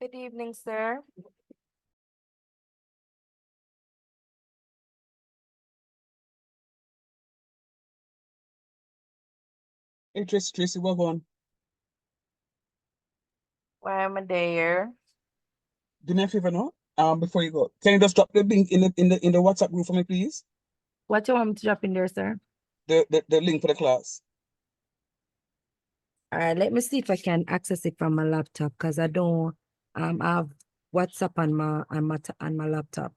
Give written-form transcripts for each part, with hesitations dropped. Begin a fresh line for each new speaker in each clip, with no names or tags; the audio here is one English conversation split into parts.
Good evening, sir.
Hey, Tracy, what on?
Why am I there?
Do me a favor now. Before you go, can you just drop the link in the WhatsApp group for me, please?
What you want me to drop in there, sir?
The link for the class.
All right, let me see if I can access it from my laptop because I don't have WhatsApp on my laptop.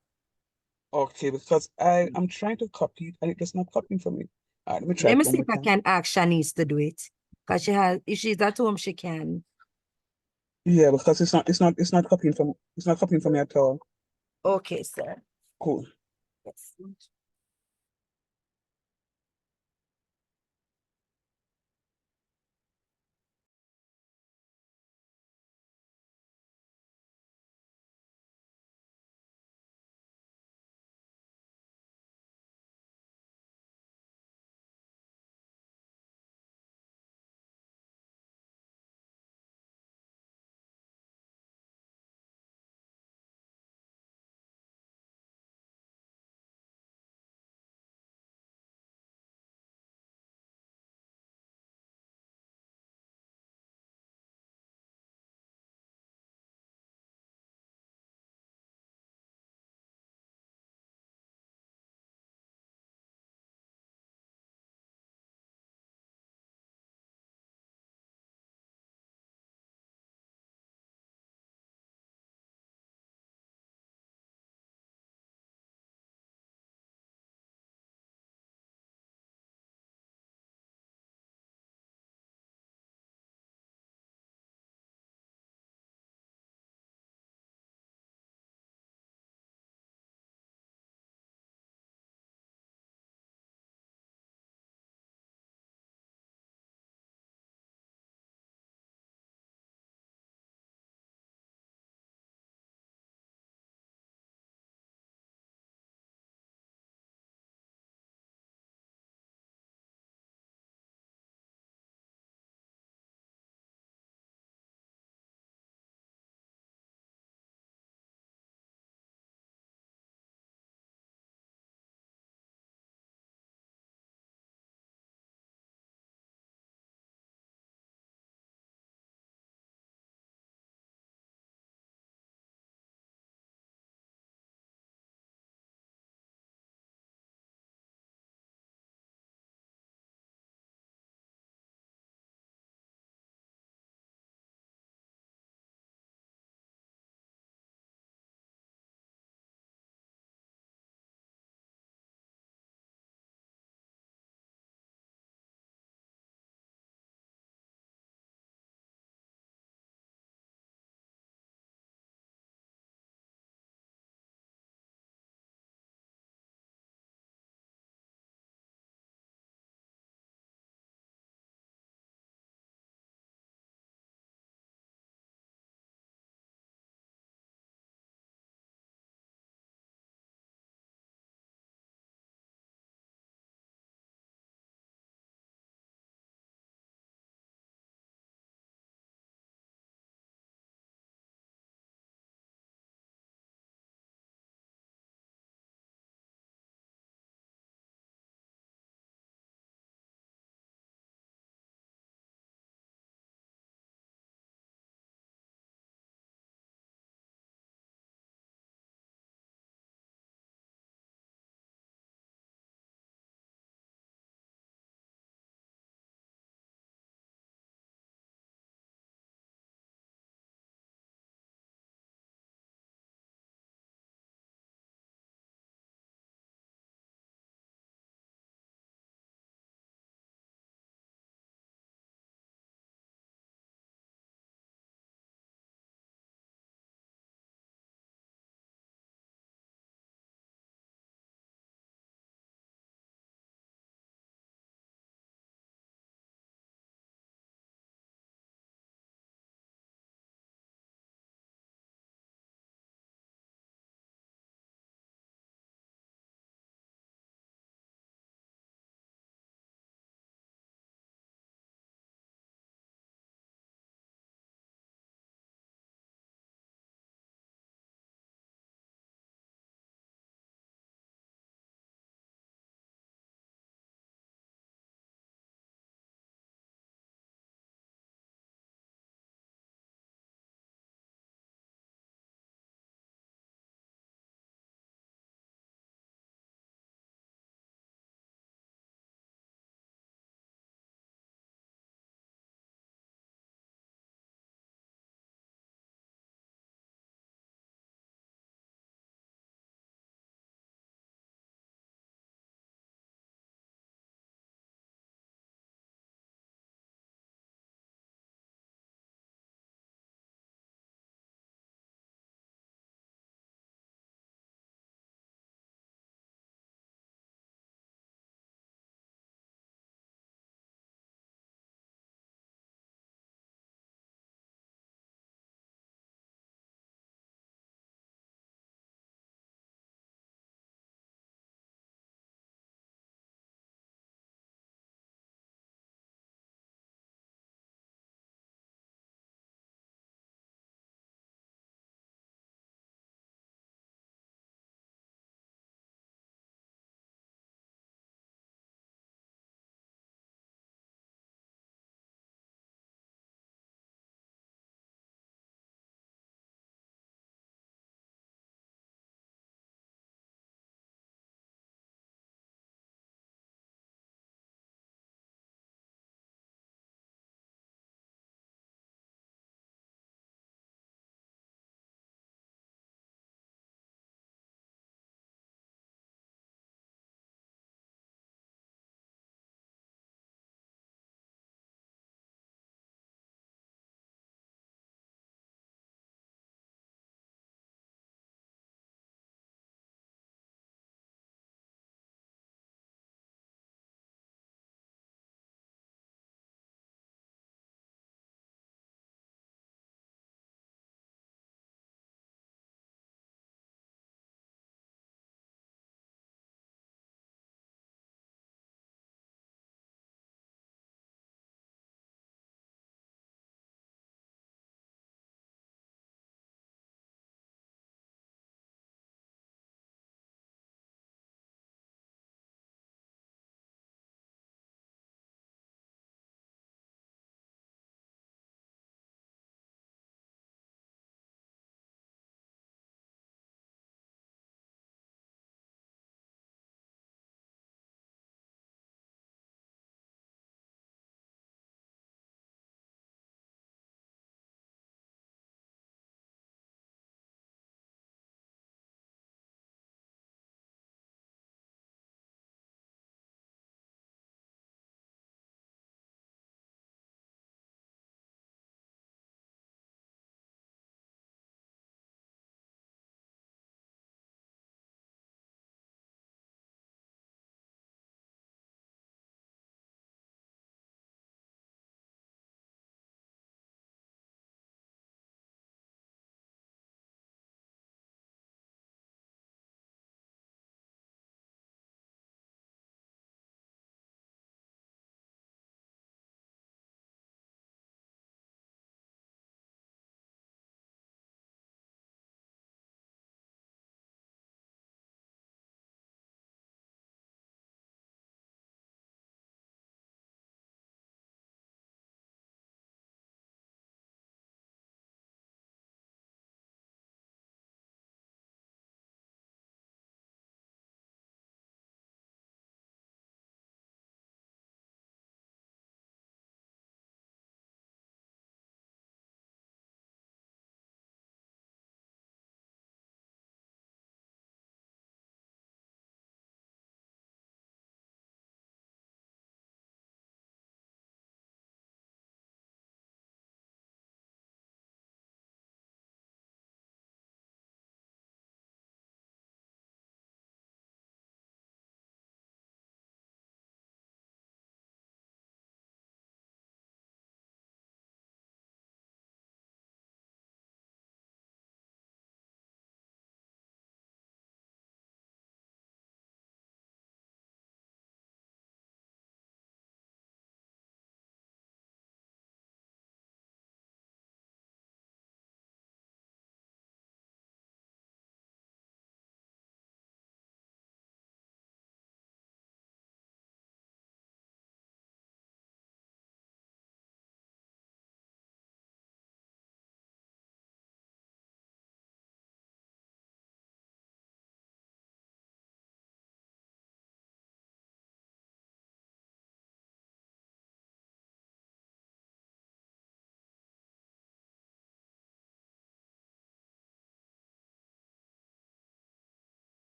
Okay, because I'm trying to copy it and it's not copying for me. All right, let me try
Let
it
me
one
see
more
if I
time.
can ask Shanice to do it. Because if she's at home, she can.
Yeah, because it's not copying for me at all.
Okay, sir.
Cool.
Yes.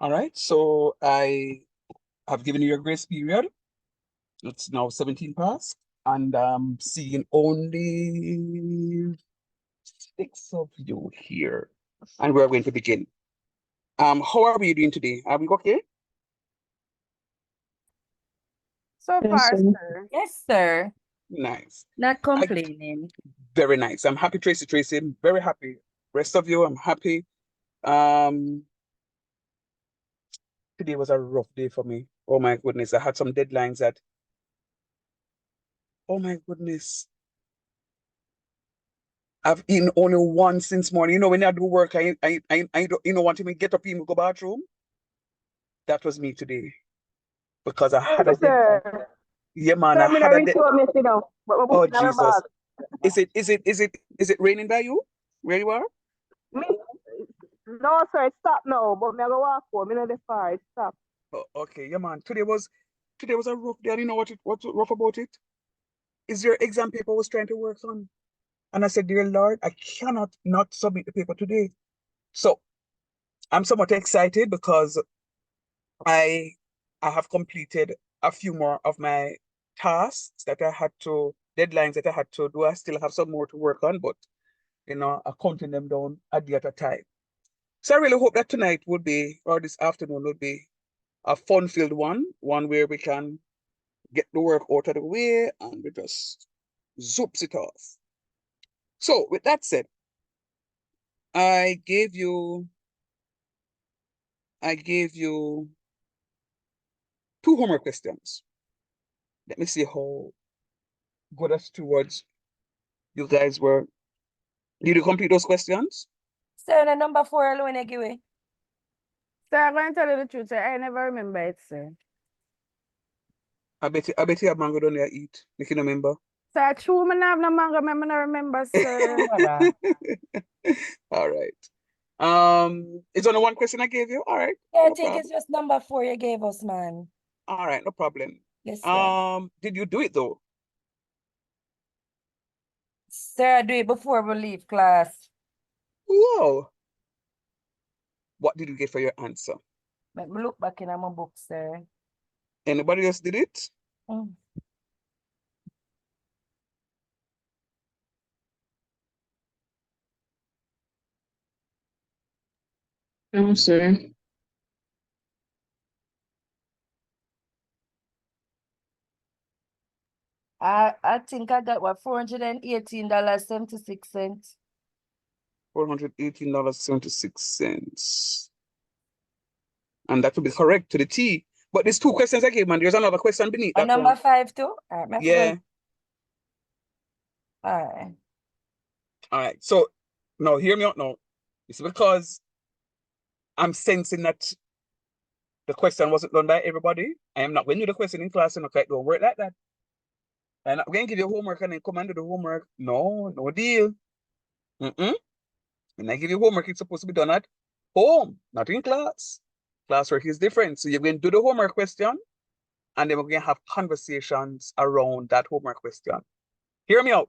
All right, so I have given you your grace period. It's now 17 past, and I'm seeing only 6 of you here, and we're going to begin. How are we doing today? Are we okay?
So
Yes,
far,
sir.
sir.
Yes, sir.
Nice.
Not complaining.
Very nice. I'm happy, Tracy. I'm very happy. Rest of you, I'm happy. Um, Today was a rough day for me. Oh my goodness, I had some deadlines that, oh my goodness. I've eaten only once since morning. You know, when I do work, I don't, want to even get up, even go bathroom. That was me today because I had a deadline.
Sir,
Yeah, man, I
sir, me
had
not
a
reach home, you know. But my book
Oh
in my
Jesus.
bag.
Is it raining by you? Where you are?
Me, no, sir, it stop now. But me I go walk home. Me not the far. It stop.
Oh, okay, yeah, man. Today was a rough day. I didn't know what's rough about it. Is your exam paper I was trying to work on? And I said, dear Lord, I cannot not submit the paper today. So I'm somewhat excited because I I have completed a few more of my tasks deadlines that I had to do. I still have some more to work on, but I'm counting them down a day at a time. So I really hope that tonight would be, or this afternoon would be a fun-filled one where we can get the work out of the way and we just zoops it off. So with that said, I gave you two homework questions. Let me see how good as stewards you guys were. Did you complete those questions?
Sir, the number 4 alone I give away.
Sir, I'm going to tell you the truth, sir. I never remember it, sir.
I bet you have mango down there eat. You can remember.
Sir, true, me not have no manga. Me not remember, sir.
All right. It's only one question I gave you. All right.
Yeah, I
No
think
problem.
it's just number 4 you gave us, man.
All right, no problem.
Yes, sir.
Did you do it though?
Sir, I do it before we leave class.
Whoa. What did you get for your answer?
Let me look back in my book, sir.
Anybody else did it?
Mm.
No, sir.
I think I got what, $418.76.
$418.76. And that would be correct to the T. But there's two questions I gave, man. There's another question beneath
And
that
number
one.
5 too? All right,
Yeah.
All right.
All right. So now hear me out now. It's because I'm sensing that the question wasn't done by everybody. I am not going to do the question in class and okay, don't work like that. I'm not going to give you homework and then come and do the homework. No, no deal. When I give you homework, it's supposed to be done at home, not in class. Classwork is different. So you're going to do the homework question, and then we're going to have conversations around that homework question. Hear me out.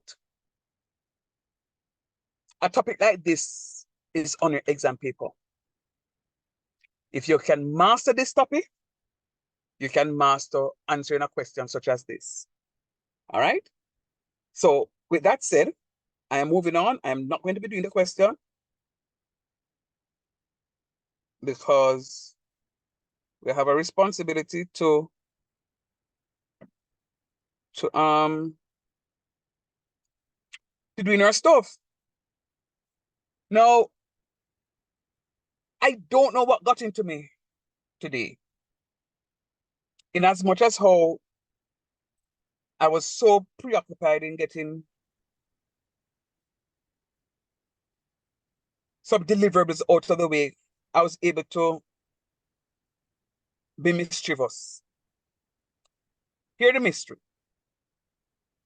A topic like this is on your exam paper. If you can master this topic, you can master answering a question such as this. All right? So with that said, I am moving on. I am not going to be doing the question because we have a responsibility to doing our stuff. Now, I don't know what got into me today. In as much as how I was so preoccupied in getting some deliverables out of the way, I was able to be mischievous. Hear the mystery.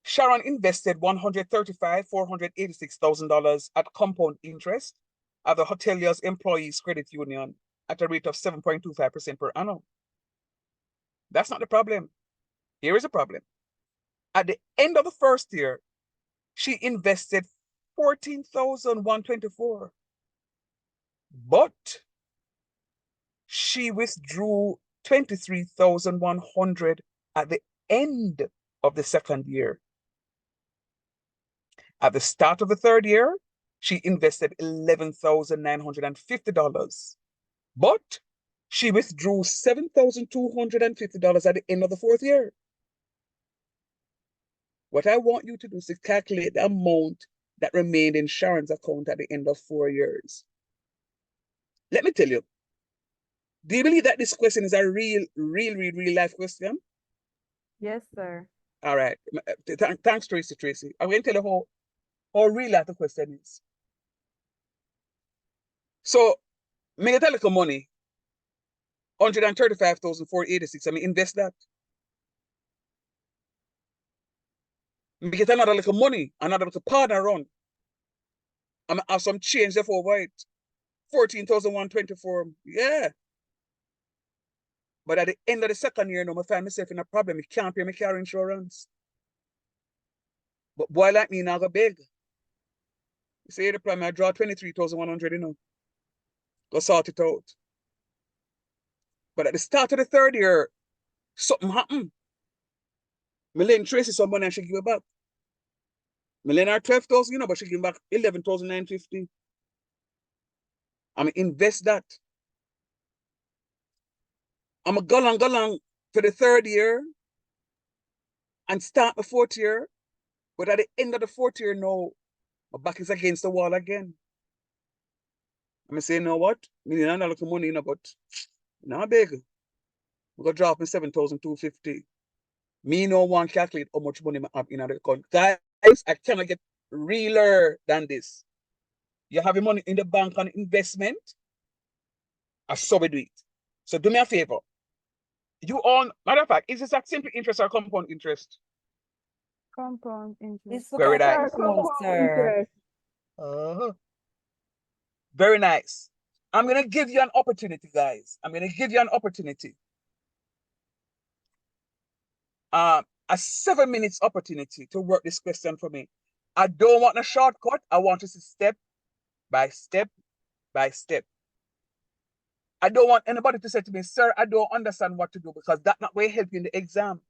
Sharon invested $486,000 at compound interest at the Hoteliers Employees Credit Union at a rate of 7.25% per annum. That's not the problem. Here is the problem. At the end of the first year, she invested $14,124. But she withdrew 23,100 at the end of the second year. At the start of the third year, she invested $11,950, but she withdrew $7,250 at the end of the fourth year. What I want you to do is to calculate the amount that remained in Sharon's account at the end of 4 years. Let me tell you, do you believe that this question is a real life question?
Yes, sir.
All right. Thanks, Tracy. I'm going to tell you how real life the question is. So, me get a little money, 135,486. I mean, invest that. Me get another little money, another little partner run. I'm have some change there for white. 14,124. Yeah. But at the end of the second year, I find myself in a problem. I can't pay my car insurance. But boy like me, now go big. You see the problem, I draw 23,100, Go sort it out. But at the start of the third year, something happened. I lend Tracy some money and she give it back. I lend her 12,000, but she give back 11,950. I'm invest that. I'm go along to the third year and start the fourth year. But at the end of the fourth year now, my back is against the wall again. I'm saying, you know what? I need another little money, but not big. I'm going to drop in 7,250. Me no one calculate how much money I have in the account. Guys, I cannot get realer than this. You have your money in the bank on investment, I so we do it. So do me a favor. You all, matter of fact, is this a simple interest or compound interest?
Compound interest.
It's
Very nice.
compound, sir.
Very nice. I'm going to give you an opportunity, guys. I'm going to give you an opportunity. A 7 minutes opportunity to work this question for me. I don't want a shortcut. I want us to step by step by step. I don't want anybody to say to me, sir, I don't understand what to do, because that's not going to help you in the exam.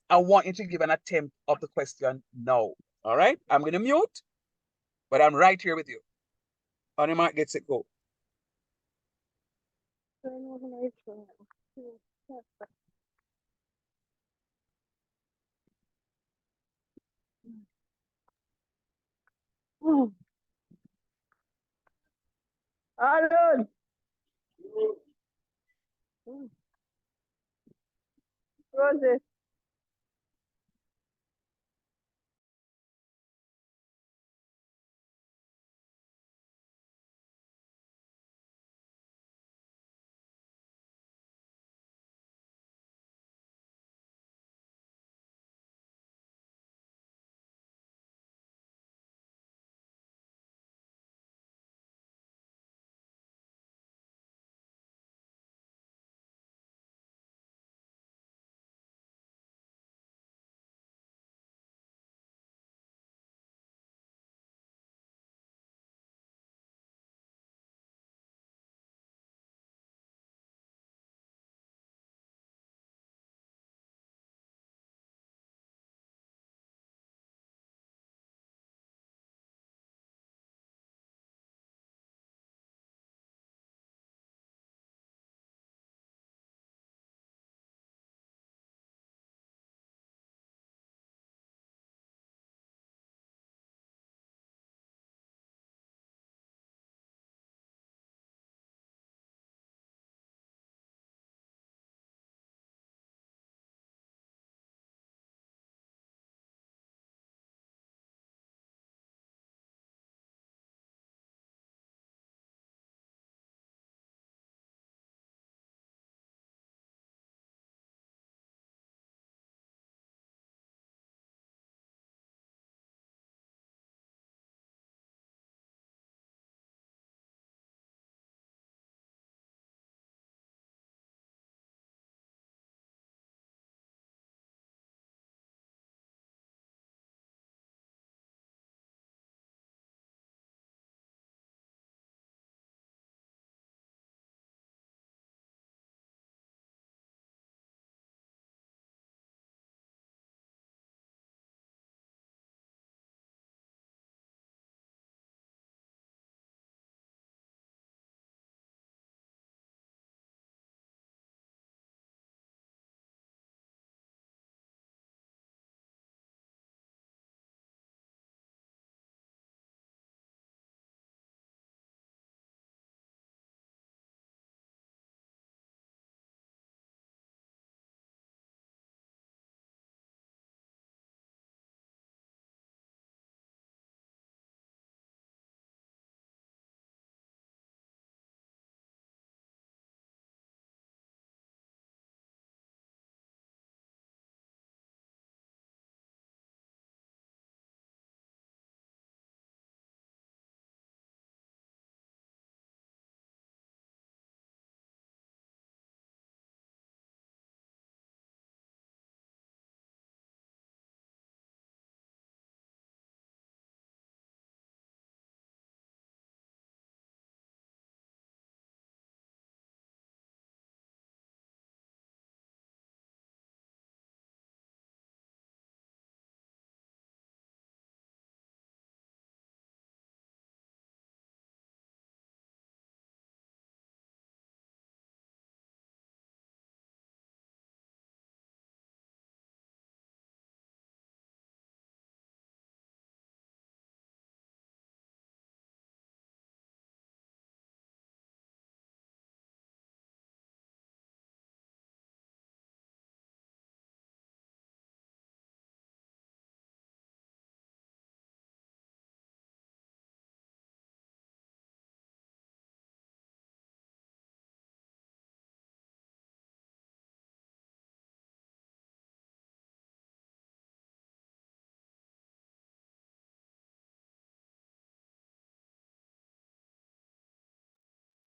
I want you to give an attempt of the question now. All right? I'm going to mute, but I'm right here with you. On the mark, get set, go.
Aaron! Rosie.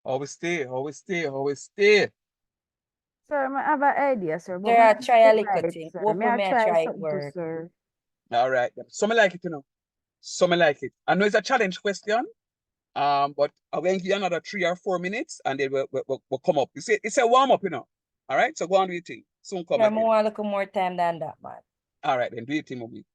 How we stay.
Sir, I have an idea, sir, but
Sir,
me
I
not
try a
feel
little
right,
thing.
sir.
Hope
Me
we
I
may
try
try it
something to,
work.
sir.
All right. Some like it, you know. Some like it. I know it's a challenge question. But I'm going to give you another 3 or 4 minutes and then we'll come up. You see, it's a warm up, you know. All right. So go on do your thing. Soon come
Sir, I
again.
want a little more time than that, man.
All right, then do your thing, Mummy.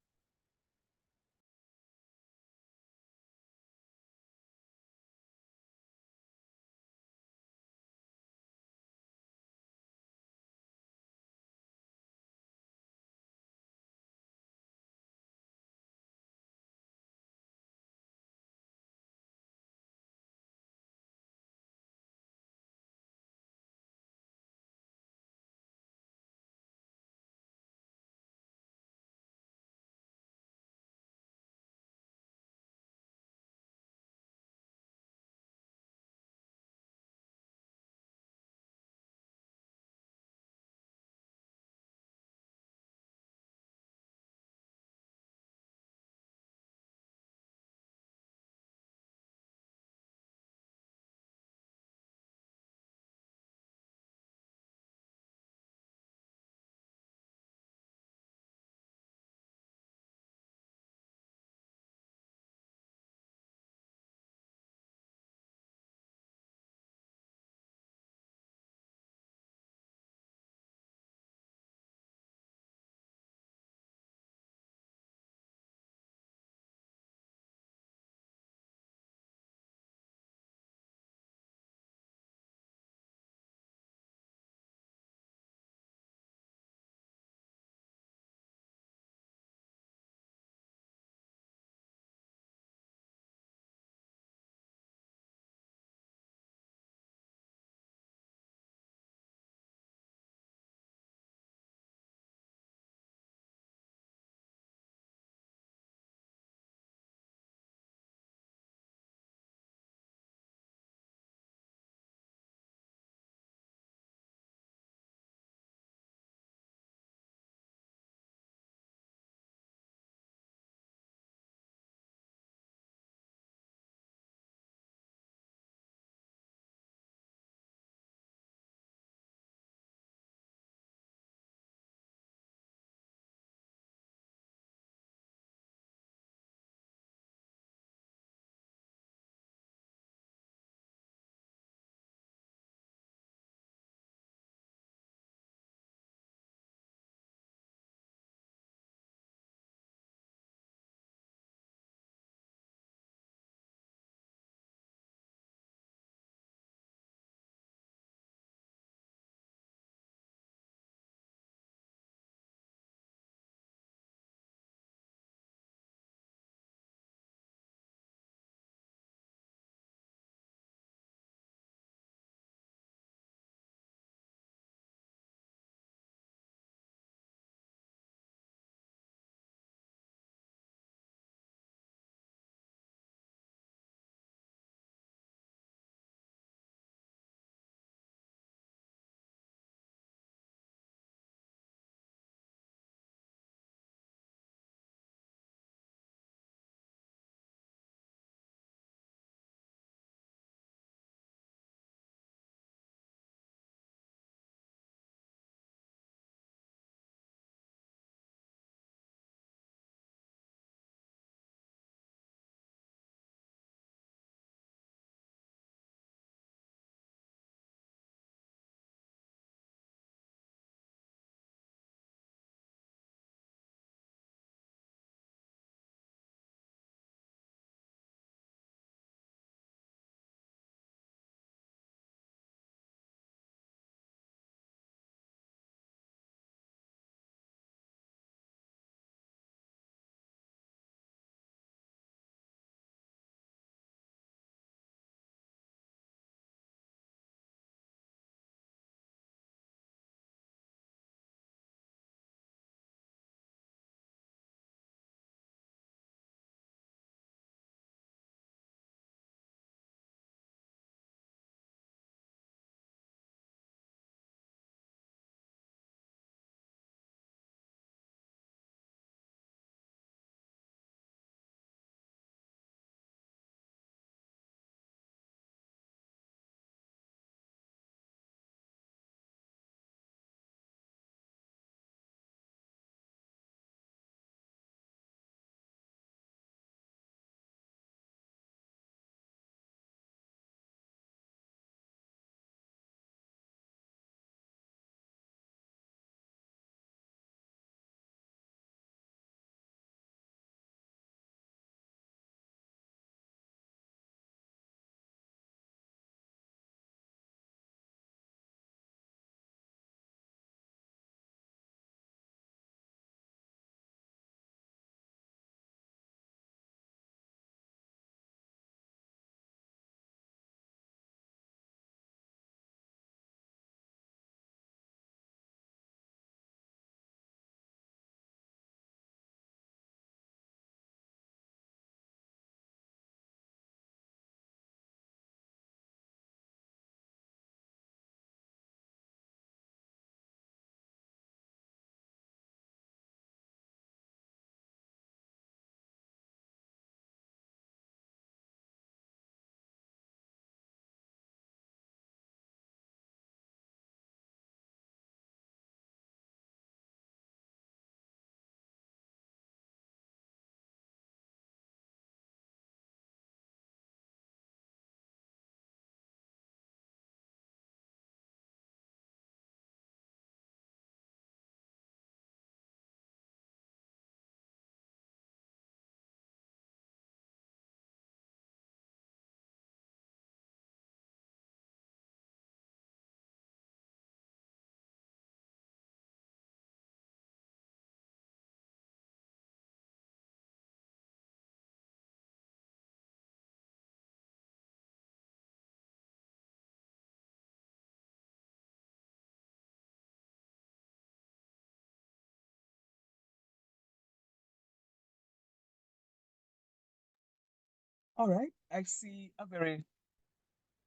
All right. I see a very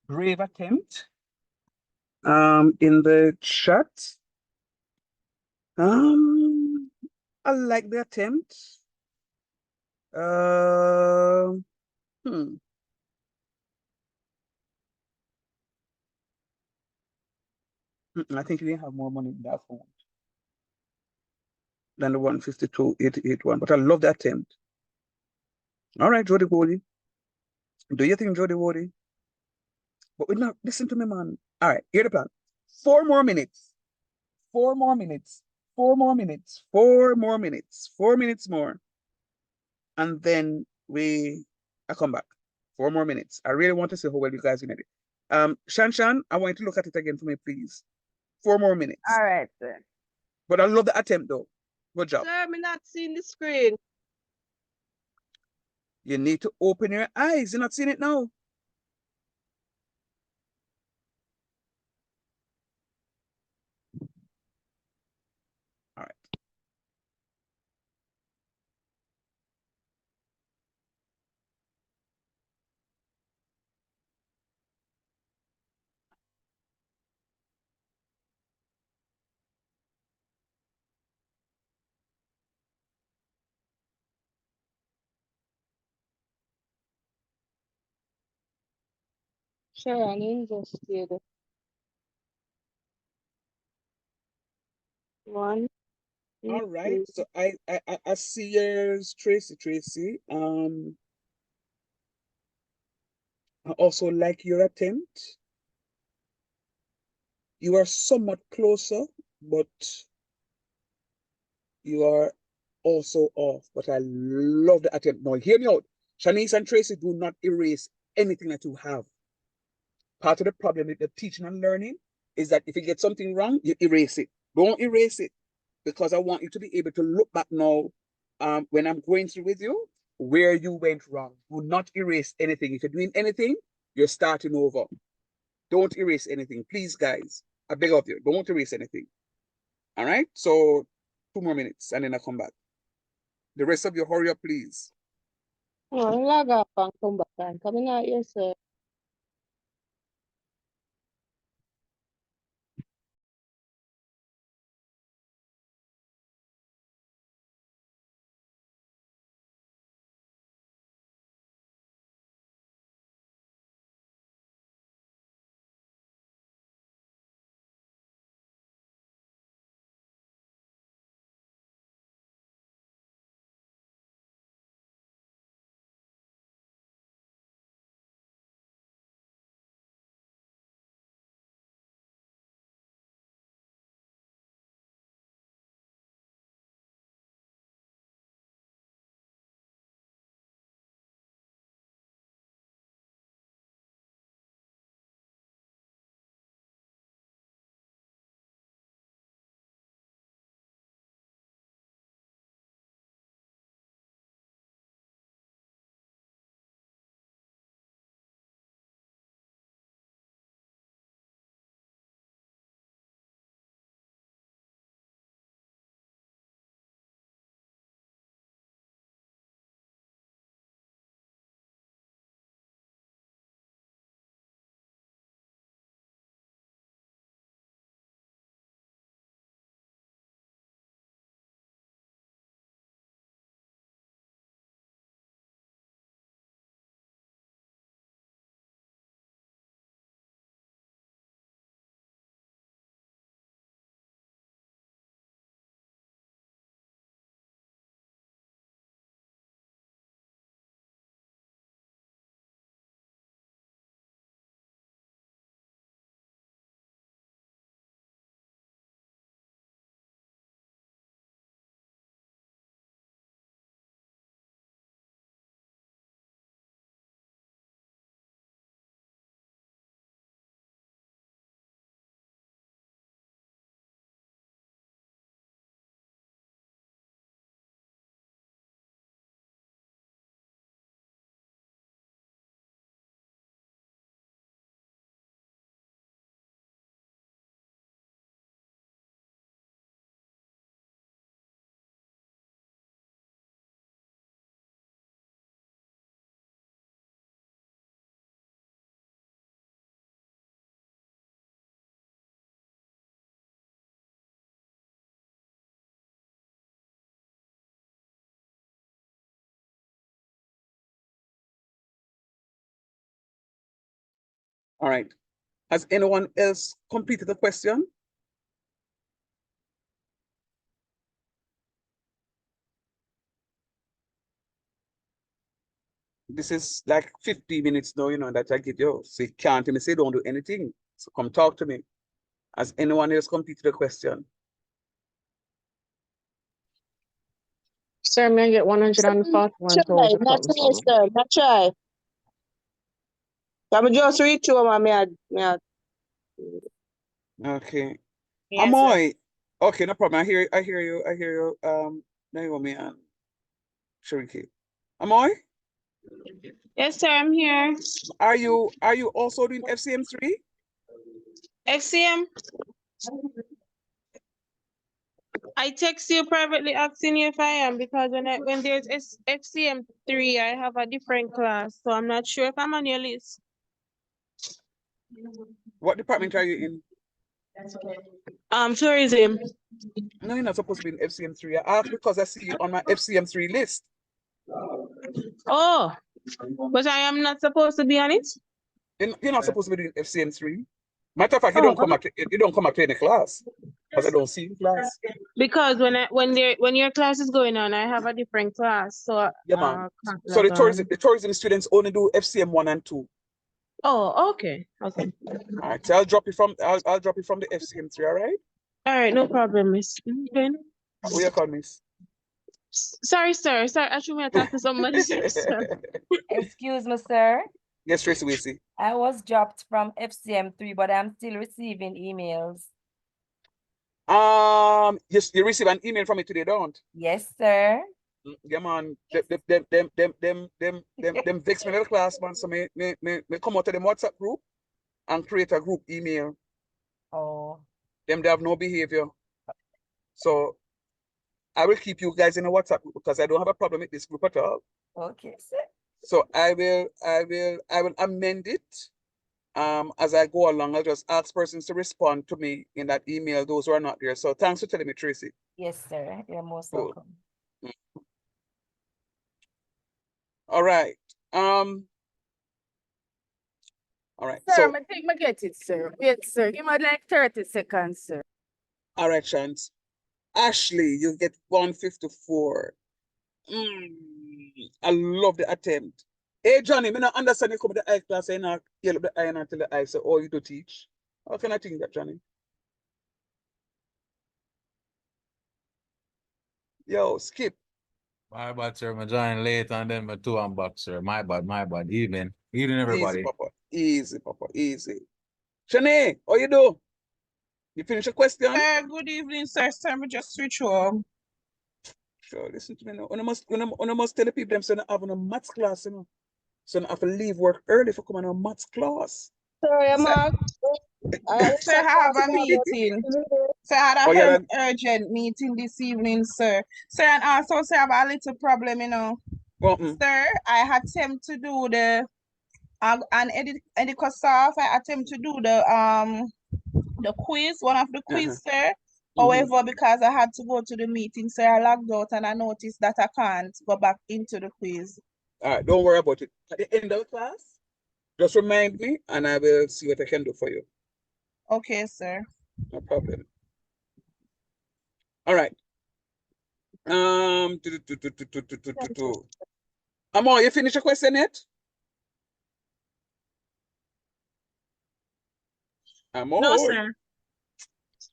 brave attempt in the chat. I like the attempt. Hmm. I think we have more money in that phone than the 152,881, but I love the attempt. All right, Jody Wody. Do you think Jody Wody? But we not listen to me, man. All right, here the plan. 4 more minutes. 4 more minutes. 4 more minutes. 4 more minutes. 4 minutes more. And then I come back. 4 more minutes. I really want to see how well you guys gonna do. Shan, I want you to look at it again for me, please. 4 more minutes.
All right, sir.
But I love the attempt though. Good job.
Sir, I'm not seeing the screen.
You need to open your eyes. You're not seeing it now. All right.
Sure, I'm interested. One, two,
All right.
three.
So I see yours, Tracy. I also like your attempt. You are somewhat closer, but you are also off. But I love the attempt. Now, hear me out. Shanice and Tracy, do not erase anything that you have. Part of the problem with the teaching and learning is that if you get something wrong, you erase it. Don't erase it, because I want you to be able to look back now when I'm going through with you where you went wrong. Do not erase anything. If you're doing anything, you're starting over. Don't erase anything. Please, guys, I beg of you, don't erase anything. All right? So 2 more minutes and then I come back. The rest of you, hurry up, please.
Oh, log off and come back and coming out here, sir.
All right. Has anyone else completed the question? This is like 50 minutes now, you know, that I give you. So you can't even say don't do anything. So come talk to me. Has anyone else completed the question?
Sir, may I get 141,000
Not
something,
try,
something?
sir. Not try. I'm just reach over me.
Okay.
Yes, sir.
Amoy. Okay, no problem. I hear you. Naomi and Shariki. Amoy,
Yes, sir, I'm here.
are you also doing FCM3?
FCM, I text you privately asking you if I am because when there's FCM 3, I have a different class, so I'm not sure if I'm on your list.
What department are you in?
Tourism.
No, you're not supposed to be in FCM3. I asked because I see you on my FCM3 list.
Oh, but I am not supposed to be on it?
You're not supposed to be doing FCM3. Matter of fact, you
Oh,
don't come to any class because I don't see you in class.
because when your class is going on, I have a different class, so
Yeah, man.
can't
So
log on.
the tourism students only do FCM1 and 2.
Oh, okay.
All right, so I'll drop you from the FCM3. All right.
All right, no problem, miss. Okay.
Who you call, miss?
Sorry, sir. Sorry, I should have talked to somebody here, sir.
Excuse me, sir.
Yes, Tracy Wacy.
I was dropped from FCM3, but I'm still receiving emails.
Yes, you receive an email from me today, don't?
Yes, sir.
Yeah, man. Them vex me in the class, man. So me come out to them WhatsApp group and create a group email.
Oh,
They have no behavior. So I will keep you guys in a WhatsApp group because I don't have a problem with this group at all.
okay, sir.
So I will amend it as I go along. I'll just ask persons to respond to me in that email, those who are not there. So thanks for telling me, Tracy.
Yes, sir. You're most
Cool.
welcome.
All right. All right.
Sir,
So
I think I get it, sir. Wait, sir. Give me like 30 seconds, sir.
all right, Chance. Ashley, you get 154. I love the attempt. Hey, Johnny, I don't understand you come to the I class and not yell up the I and until the I say, oh, you do teach. How can I think that, Johnny? Yo, Skip.
My bad, sir. I joined late and then my two on back, sir. My bad, my bad. Evening. Evening, everybody.
Easy, Papa. Easy, Papa. Easy. Shanae, how you do? You finish your question?
Good evening, sir. Sir, me just switch home.
Sure, listen to me now. You must tell the people them so they have a maths class, you know. So they have to leave work early for coming on a maths class.
Sorry, Mark.
Sir, I have a meeting. Sir, I
Oh,
had
yeah,
an urgent meeting this evening, sir. Sir, and also, sir, I have a little problem, you know. Sir, I attempt to do the Edicosaf, I attempt to do the quiz, one of the quiz, sir. However, because I had to go to the meeting, sir, I logged out and I noticed that I can't go back into the quiz.
All right, don't worry about it. At the end of the class, just remind me and I will see what I can do for you.
Okay, sir.
No problem. All right. Amo, you finish your question yet? Amo.
No, sir.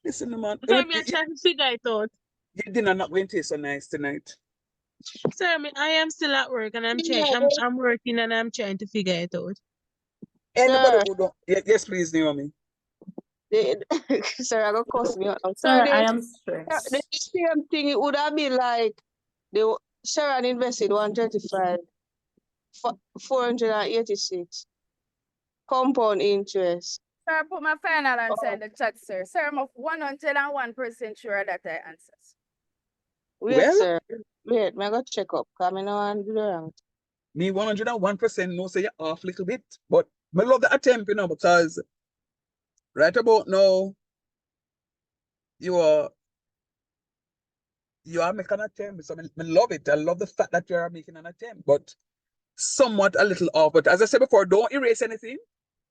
Listen, man.
Sir, me trying to figure it out.
Your dinner not going to taste so nice tonight.
Sir, I am still at work and I'm working and I'm trying to figure it out.
Anybody who don't, yes, please, Naomi.
Sir, I got cost me out.
Sir, I
the
am stressed.
the same thing, it would have been like the Sharon invested 135, 486 compound interest.
Sir, put my final answer in the chat, sir. Sir, I'm 101% sure that I answered.
Wait,
Well,
sir. Wait, I got check up. Coming on do the wrong.
Me 101% no say you're off a little bit, but I love the attempt, you know, because right about now you are making an attempt. So I love it. I love the fact that you are making an attempt, but somewhat a little off. But as I said before, don't erase anything.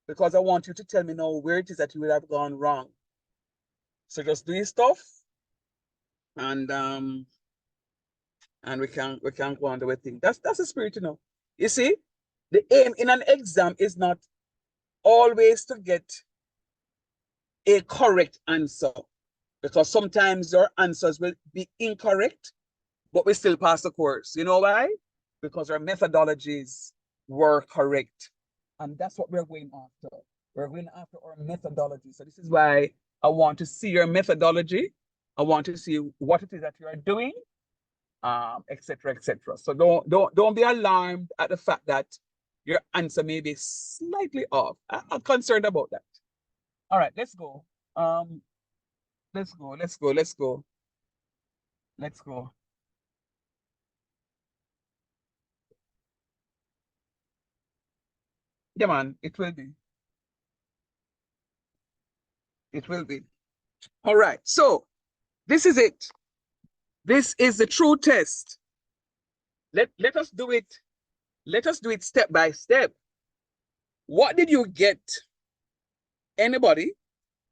because I want you to tell me now where it is that you would have gone wrong. So just do your stuff, and we can go on the way thing. That's the spirit, you know. You see, the aim in an exam is not always to get a correct answer, because sometimes your answers will be incorrect, but we still pass the course. You know why? Because our methodologies were correct. And that's what we're going after. We're going after our methodology. So this is why I want to see your methodology. I want to see what it is that you are doing, etc., etc. So don't be alarmed at the fact that your answer may be slightly off. I'm concerned about that. All right, let's go. Let's go. Yeah, man, it will be. It will be. All right, so this is it. This is the true test. Let us do it. Let us do it step by step. What did you get? Anybody?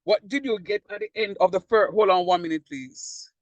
What did you get at the end of the first? Hold on 1 minute, please.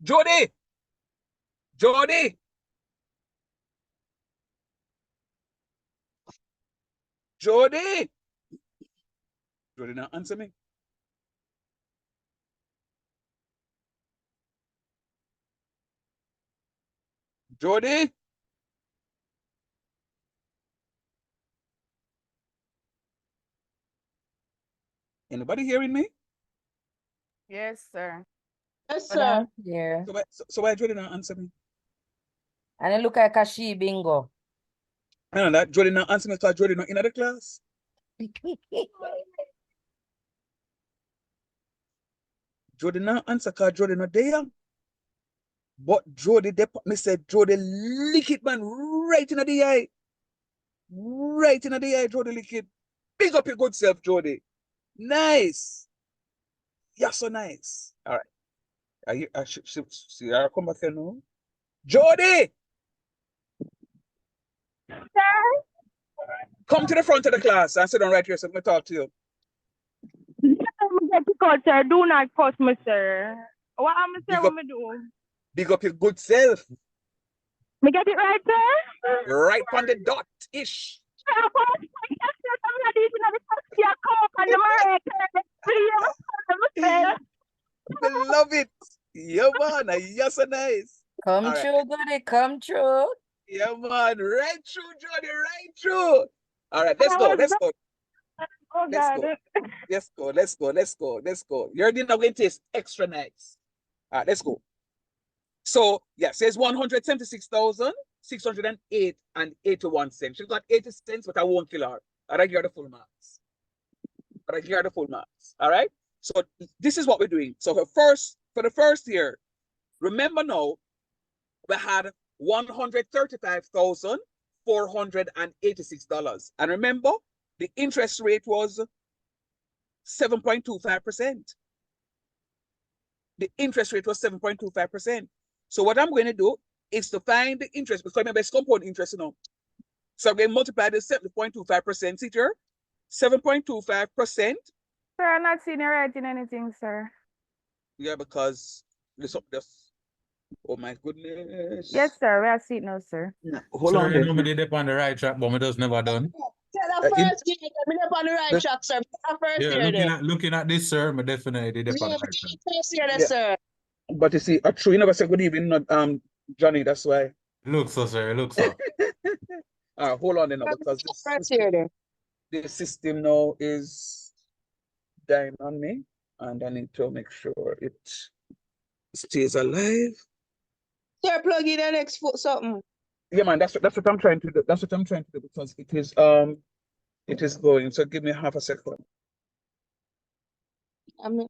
Jody! Jody! Jody! Jody not answer me. Jody? Anybody hearing me?
Yes, sir.
Yes,
But
sir.
I'm here.
So why Jody not answer me?
And it look like a she bingo.
I know that Jody not answer me because Jody not in the class. Jody not answer because Jody not there. But Jody, me said Jody lick it, man, right in the eye. Right in the eye, Jody lick it. Big up your good self, Jody. Nice. You're so nice. All right. See, I'll come back here now. Jody! Come to the front of the class and sit down right here so I can talk to you.
Sir, do not push me, sir. What am I
Big
say?
up-
What me do?
Big up your good self.
Me get it right, sir?
Right on the dot-ish. I love it. Yeah, man. You're so nice.
Come
All right.
true, goody, come true.
Yeah, man. Right through, Jody. Right through. All right. Let's go. Let's go.
Oh,
Let's
God.
go. Let's go. Let's go. Let's go. Let's go. Your dinner going to taste extra nice. All right. Let's go. So, yeah, says 176,608 and 81 cents. She's got 80 cents, but I won't kill her. All right, here are the full marks. All right, here are the full marks. All right. So this is what we're doing. So for the first year, remember now, we had $135,486. And remember, the interest rate was 7.25%. The interest rate was 7.25%. So what I'm going to do is to find the interest, because remember it's compound interest, you know. So I'm going to multiply the 7.25%, see here? 7.25%.
Sir, I'm not seeing you writing anything, sir.
Yeah, because this, oh my goodness.
Yes, sir. We are seeing now, sir.
Hold
Sir,
on
you
then.
know me did on the right track, but me just never done.
The first year, I'm on the right
the-
track, sir. The first
Yeah,
year there.
looking at this, sir, me definitely did on the
Yeah,
right track.
first year there,
Yeah.
sir.
But you see, true, you never said good evening, Johnny, that's why.
Look so, sir, look so.
Hold on then now, because
First year there.
the system now is dying on me, and I need to make sure it stays alive.
Sir, plug in the next foot something.
Yeah, man, that's what I'm trying to do. That's what I'm trying to do, because it is going. So give me half a second.
I mean,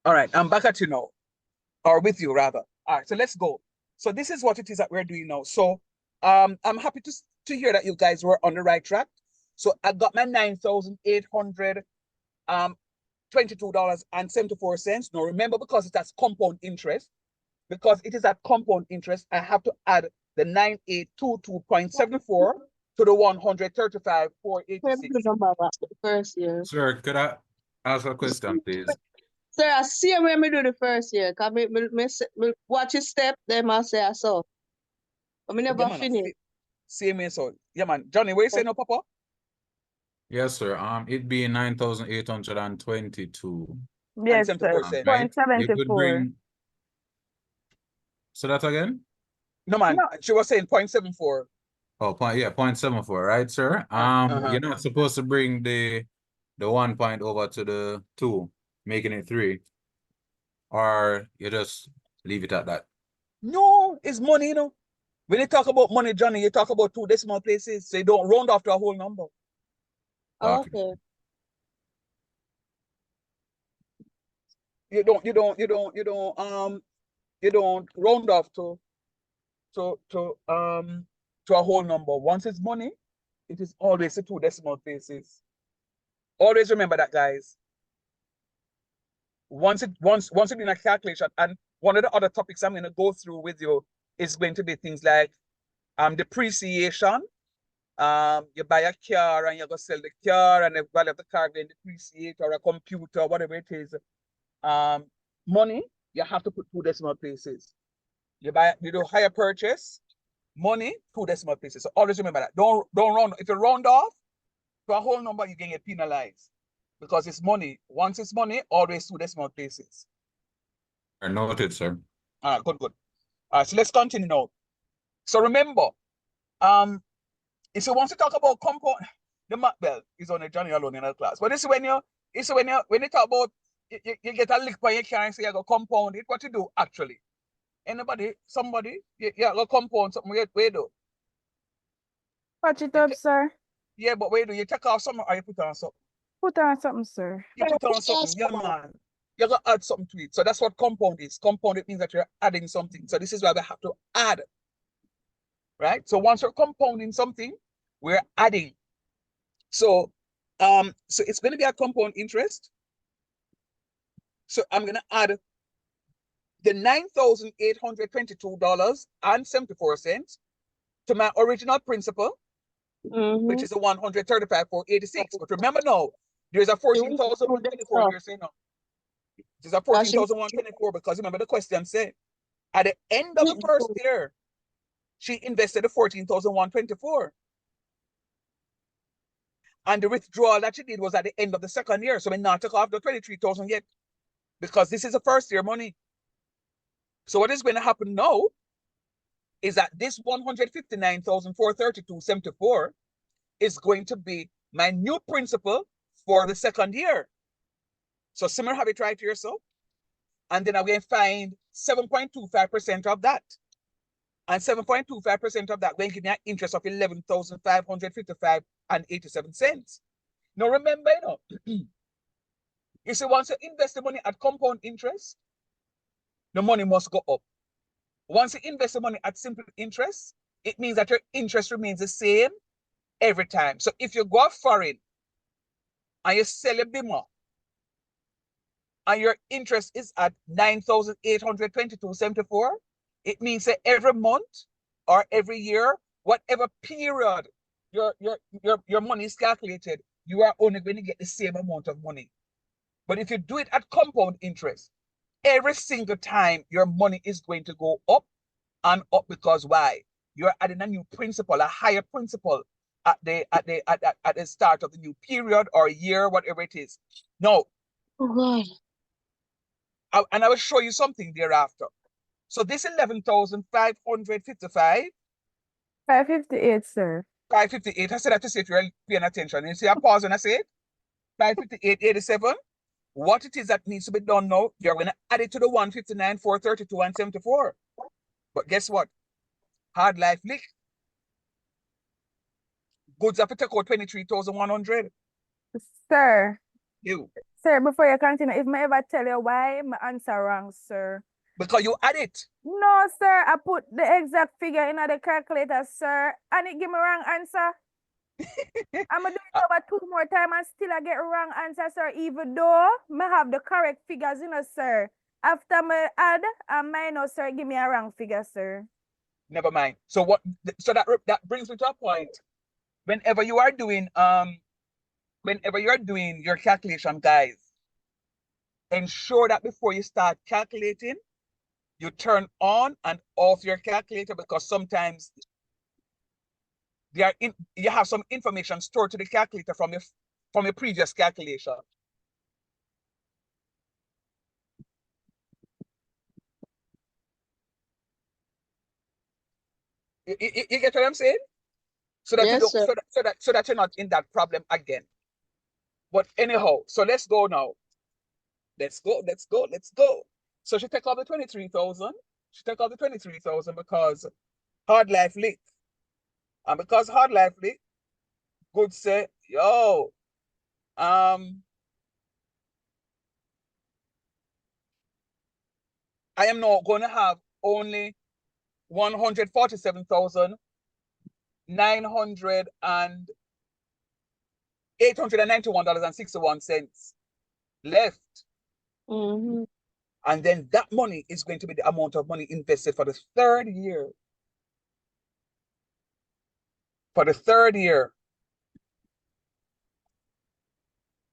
All right, I'm back at you now, or with you rather. All right, so let's go. So this is what it is that we're doing now. So I'm happy to hear that you guys were on the right track. So I got my $9,800 $22.74. Now remember, because it has compound interest, I have to add the 9822.74 to the 135,486.
first year.
Sir, could I ask a question, please?
Sir, I see when me do the first year. Cause me watch his step, then I say I saw. But me never
Yeah, man,
finish.
same way, so yeah, man. Johnny, what you say now, Papa?
Yes, sir. It being 9,822.
Yes, sir.
74%.
Right? You could
0.74.
bring. So that again?
No, man.
No.
She was saying 0.74.
Oh, 0.74, right, sir?
Uh-huh.
You're not supposed to bring the the 1 point over to the 2, making it 3, or you just leave it at that?
No, it's money, you know. When you talk about money, Johnny, you talk about 2 decimal places, so you don't round off to a whole number.
Okay.
Okay.
You don't round off to a whole number. Once it's money, it is always the 2 decimal places. Always remember that, guys. Once you're doing a calculation, and one of the other topics I'm going to go through with you is going to be things like depreciation. You buy a car and you go sell the car, and the value of the car then depreciate, or a computer, whatever it is. Money, you have to put 2 decimal places. You do higher purchase, money, 2 decimal places. So always remember that. Don't round. If you round off to a whole number, you can get penalized because it's money. Once it's money, always 2 decimal places.
Noted, sir.
All right, good. All right, so let's continue now. So remember, if you want to talk about compound, the math bell is on a Johnny alone in the class. But this is when you talk about you get a lick by your car and say you go compound it. What you do actually? Somebody, you go compound something. Where do?
Patch it up, sir.
Yeah, but where do you take off something or you put on something?
Put on something, sir.
You put on something, yeah, man. You gotta add something to it. So that's what compound is. Compound, it means that you're adding something. So this is why we have to add. Right? So once you're compounding something, we're adding. So it's going to be a compound interest. So I'm going to add the $9,822.74 to my original principal, which is the 135,486. But remember now, there's a 14,124 here. Say no. There's a 14,124 because remember the question said at the end of the first year, she invested the 14,124. And the withdrawal that she did was at the end of the second year. So we not took off the 23,000 yet because this is the first year money. So what is going to happen now is that this 159,432.74 is going to be my new principal for the second year. So similar have it right to yourself. And then I'm going to find 7.25% of that. And 7.25% of that will give me an interest of 11,555.87 cents. Now remember, you see, once you invest the money at compound interest, the money must go up. Once you invest the money at simple interest, it means that your interest remains the same every time. So if you go foreign and you sell a bimmer and your interest is at 9,822.74, it means that every month or every year, whatever period your money is calculated, you are only going to get the same amount of money. But if you do it at compound interest, every single time your money is going to go up and up because why? You're adding a new principal, a higher principal at the start of the new period or year, whatever it is. No.
Oh God.
And I will show you something thereafter. So this 11,555.
558, sir.
558. I said that to see if you're paying attention. You see, I pause and I say it. 558.87. What it is that needs to be done now, you're going to add it to the 159,432.74. But guess what? Hard life lick. Goods have to take out 23,100.
Sir.
You.
Sir, before you continue, if I ever tell you why my answer wrong, sir.
Because you add it.
No, sir. I put the exact figure in the calculator, sir, and it give me wrong answer. I'm gonna do it over 2 more times and still I get wrong answer, sir, even though I have the correct figures, sir. After my add and minus, sir, give me a wrong figure, sir.
Never mind. So that brings me to a point. Whenever you are doing your calculation, guys, ensure that before you start calculating, you turn on and off your calculator because sometimes you have some information stored to the calculator from your previous calculation. You get what I'm saying? So that
Yes,
you don't,
sir.
so that you're not in that problem again. But anyhow, so let's go now. Let's go. So she take off the 23,000. She take off the 23,000 because hard life lit. And because hard life lit, good say, yo, I am now going to have only $891.61 left.
Mm-hmm.
And then that money is going to be the amount of money invested for the third year. For the third year.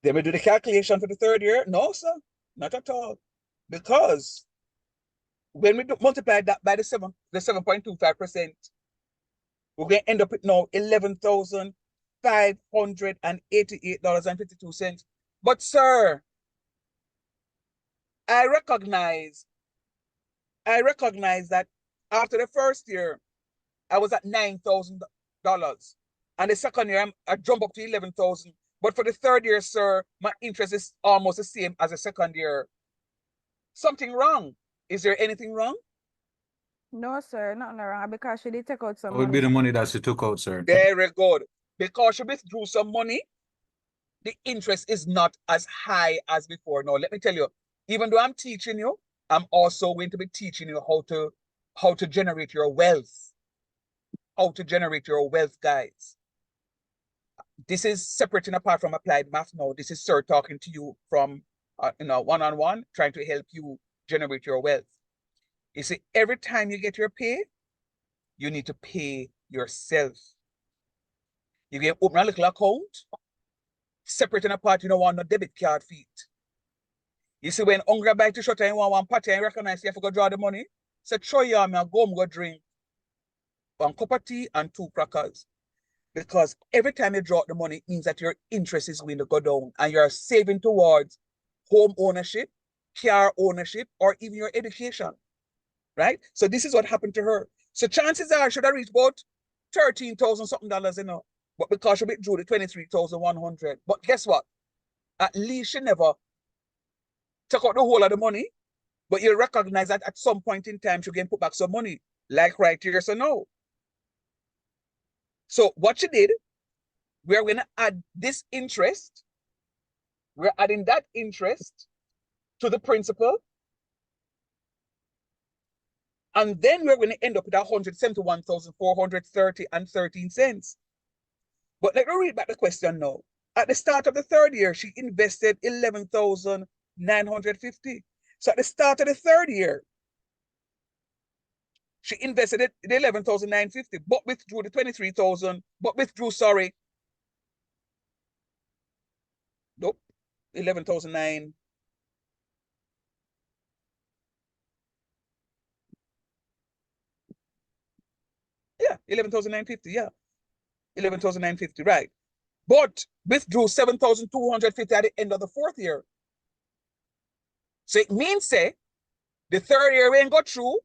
Then we do the calculation for the third year. No, sir, not at all. Because when we multiply that by the 7.25%, we're going to end up with now $11,588.52. But sir, I recognize that after the first year, I was at $9,000. And the second year, I jump up to 11,000. But for the third year, sir, my interest is almost the same as the second year. Something wrong. Is there anything wrong?
No, sir, nothing wrong because she did take out some
What would be
money.
the money that she took out, sir?
Very good. Because she withdrew some money, the interest is not as high as before. Now, let me tell you, even though I'm teaching you, I'm also going to be teaching you how to generate your wealth. How to generate your wealth, guys. This is separate and apart from applied math now. This is sir talking to you from one-on-one, trying to help you generate your wealth. You see, every time you get your pay, you need to pay yourself. You can open a little account, separate and apart, you don't want no debit card feet. You see, when hungry bite to shut and you want one party and recognize you have to go draw the money, say, show you me go drink 1 cup of tea and 2 crackers. Because every time you draw the money, it means that your interest is going to go down and you're saving towards home ownership, car ownership, or even your education, right? So this is what happened to her. So chances are she should have reached about 13,000 something dollars, but because she withdrew the 23,100. But guess what? At least she never took out the whole of the money, but you'll recognize that at some point in time, she can put back some money, like right here, so no. So what she did, we're going to add this interest. We're adding that interest to the principal. And then we're going to end up with 171,430 and 13 cents. But let me read back the question now. At the start of the third year, she invested 11,950. So at the start of the third year, she invested the 11,950, but withdrew the 23,000, nope, 11,009. Yeah, 11,950, yeah. 11,950, right. But withdrew 7,250 at the end of the fourth year. So it means, say, the third year we ain't got through.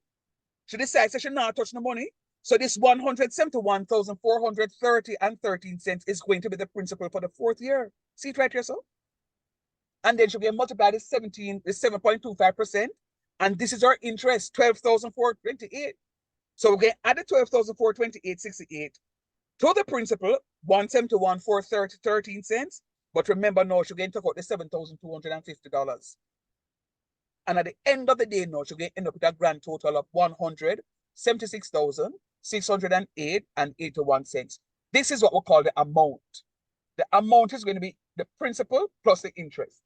She decides that she not touch the money. So this 171,430 and 13 cents is going to be the principal for the fourth year. See it right here, so? And then she'll get multiplied with 7.25%. And this is our interest, 12,428. So we're going to add the 12,428.68 to the principal, 171,430, 13 cents. But remember now, she's going to take out the $7,250. And at the end of the day, now, she's going to end up with a grand total of $176,608.81. This is what we call the amount. The amount is going to be the principal plus the interest.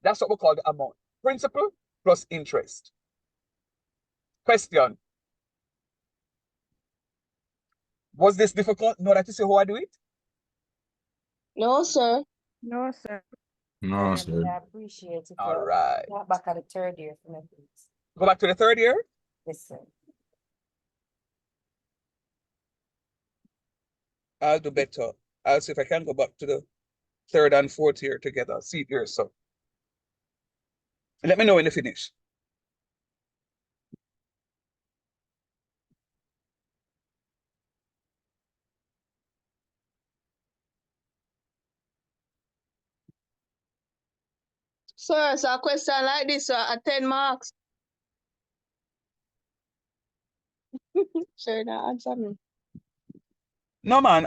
That's what we call the amount. Principal plus interest. Question. Was this difficult? Know that you see how I do it?
No, sir.
No, sir.
No, sir.
I appreciate it.
All right.
Start back at the third year for me, please.
Go back to the third year.
Yes, sir.
I'll do better. I'll see if I can go back to the third and fourth year together. See it here, so. Let me know when you finish.
Sir, so a question like this, at 10 marks. Sure, now answer me.
No man,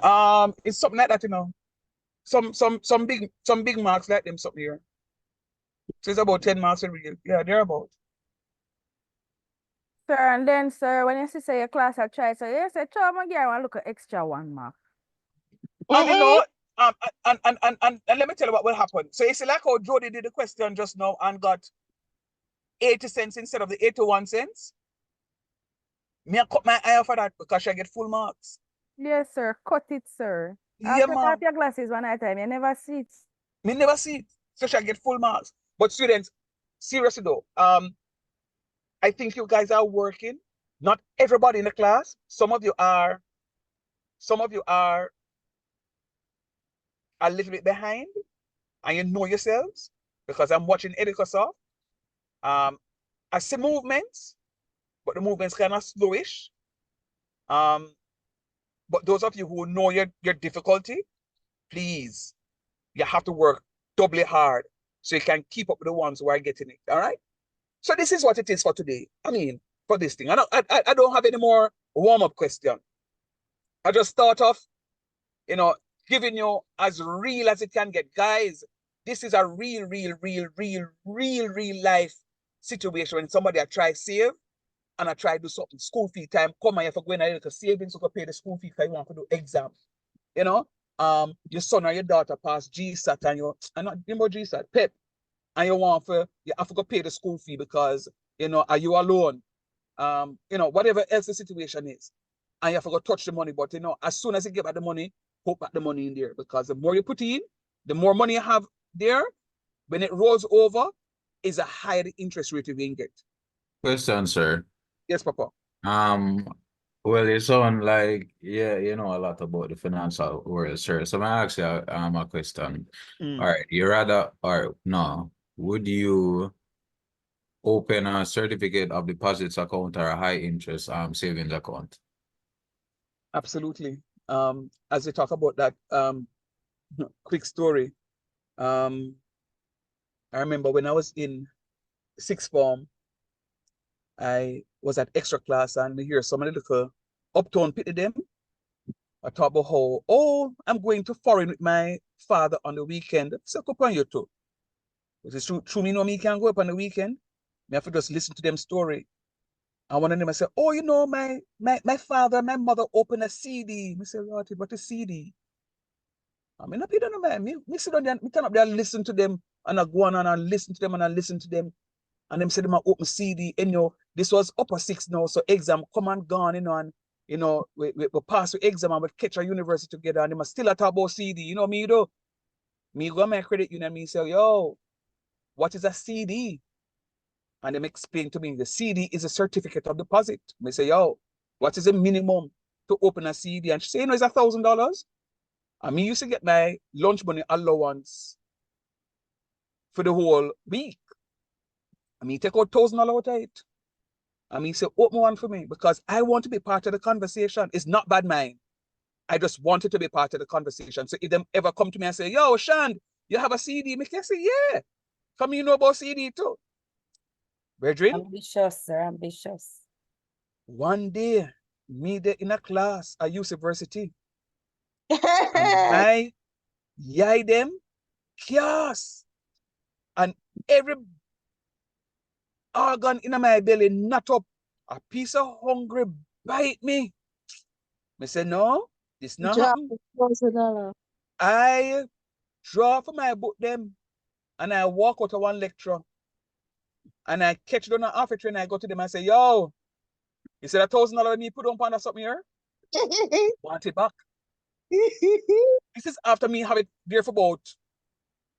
it's something like that, you know. Some big marks like them something here. So it's about 10 marks every year. Yeah, they're about.
Sir, and then, sir, when you say your class are try, so you say, "Try my girl, want look at extra 1 mark."
And you know, and let me tell you what will happen. So you see like how Jody did the question just now and got 80 cents instead of the 81 cents. Me I cut my eye for that because I get full marks.
Yes, sir. Cut it, sir. I'll
Yeah,
take off
man.
your glasses one at a time. You never see it.
Me never see it. So I get full marks. But students, seriously though, I think you guys are working. Not everybody in the class. Some of you are a little bit behind, and you know yourselves because I'm watching Edicosoft. I see movements, but the movement's kind of slowish. But those of you who know your difficulty, please, you have to work doubly hard so you can keep up with the ones who are getting it. All right. So this is what it is for today. I mean, for this thing. I don't have any more warm-up question. I just thought of, you know, giving you as real as it can get. Guys, this is a real life situation when somebody I try save and I try do something. School fee time, come and you have to go in a little savings to pay the school fee because you want to do exam. You know, your son or your daughter pass GSAT and I'm not remember GSAT, PEP, and you have to go pay the school fee because, you know, are you alone? You know, whatever else the situation is. And you have to go touch the money. But, you know, as soon as you get back the money, put back the money in there because the more you put in, the more money you have there, when it rolls over, is a higher interest rate you can get.
Question, sir.
Yes, Papa.
Well, you sound like, yeah, you know a lot about the financial world, sir. So I ask you a question. All right, you rather, or no, would you open a certificate of deposits account or a high interest savings account?
Absolutely. As we talk about that, quick story. I remember when I was in sixth form, I was at extra class and we hear some of the little uptown pity them. I talk about how, oh, I'm going to foreign with my father on the weekend. So go on you too. But it's true, me know me can go up on the weekend. Me have to just listen to them story. And one of them I say, oh, you know, my father, my mother opened a CD. I say, what a CD? I mean, I don't know, man. Me sit down there, me turn up there and listen to them, and I go on and I listen to them and I listen to them. And them say them open CD, and you know, this was upper six now, so exam come and gone, you know, and you know, we pass the exam and we catch a university together, and them are still at about CD. You know me though. Me go my credit union, me say, yo, what is a CD? And them explain to me the CD is a certificate of deposit. Me say, yo, what is the minimum to open a CD? And she say, you know, it's $1,000. And me used to get my lunch money allowance for the whole week. I mean, take out $1,000 out of it. I mean, say, open one for me because I want to be part of the conversation. It's not bad mind. I just wanted to be part of the conversation. So if them ever come to me and say, yo, Shand, you have a CD? Me can say, yeah. Come you know about CD too. Brethren,
Ambitious, sir, ambitious.
one day, me there in a class at university, and my yai them, chaos. And every organ in my belly not up. A piece of hungry bite me. I say, no, this not
Drop
happen.
$1,000.
I draw for my book them and I walk out of one lecture and I catch it on an office and I go to them and say, yo, you said $1,000 me put on something here? Want it back. This is after me have it there for about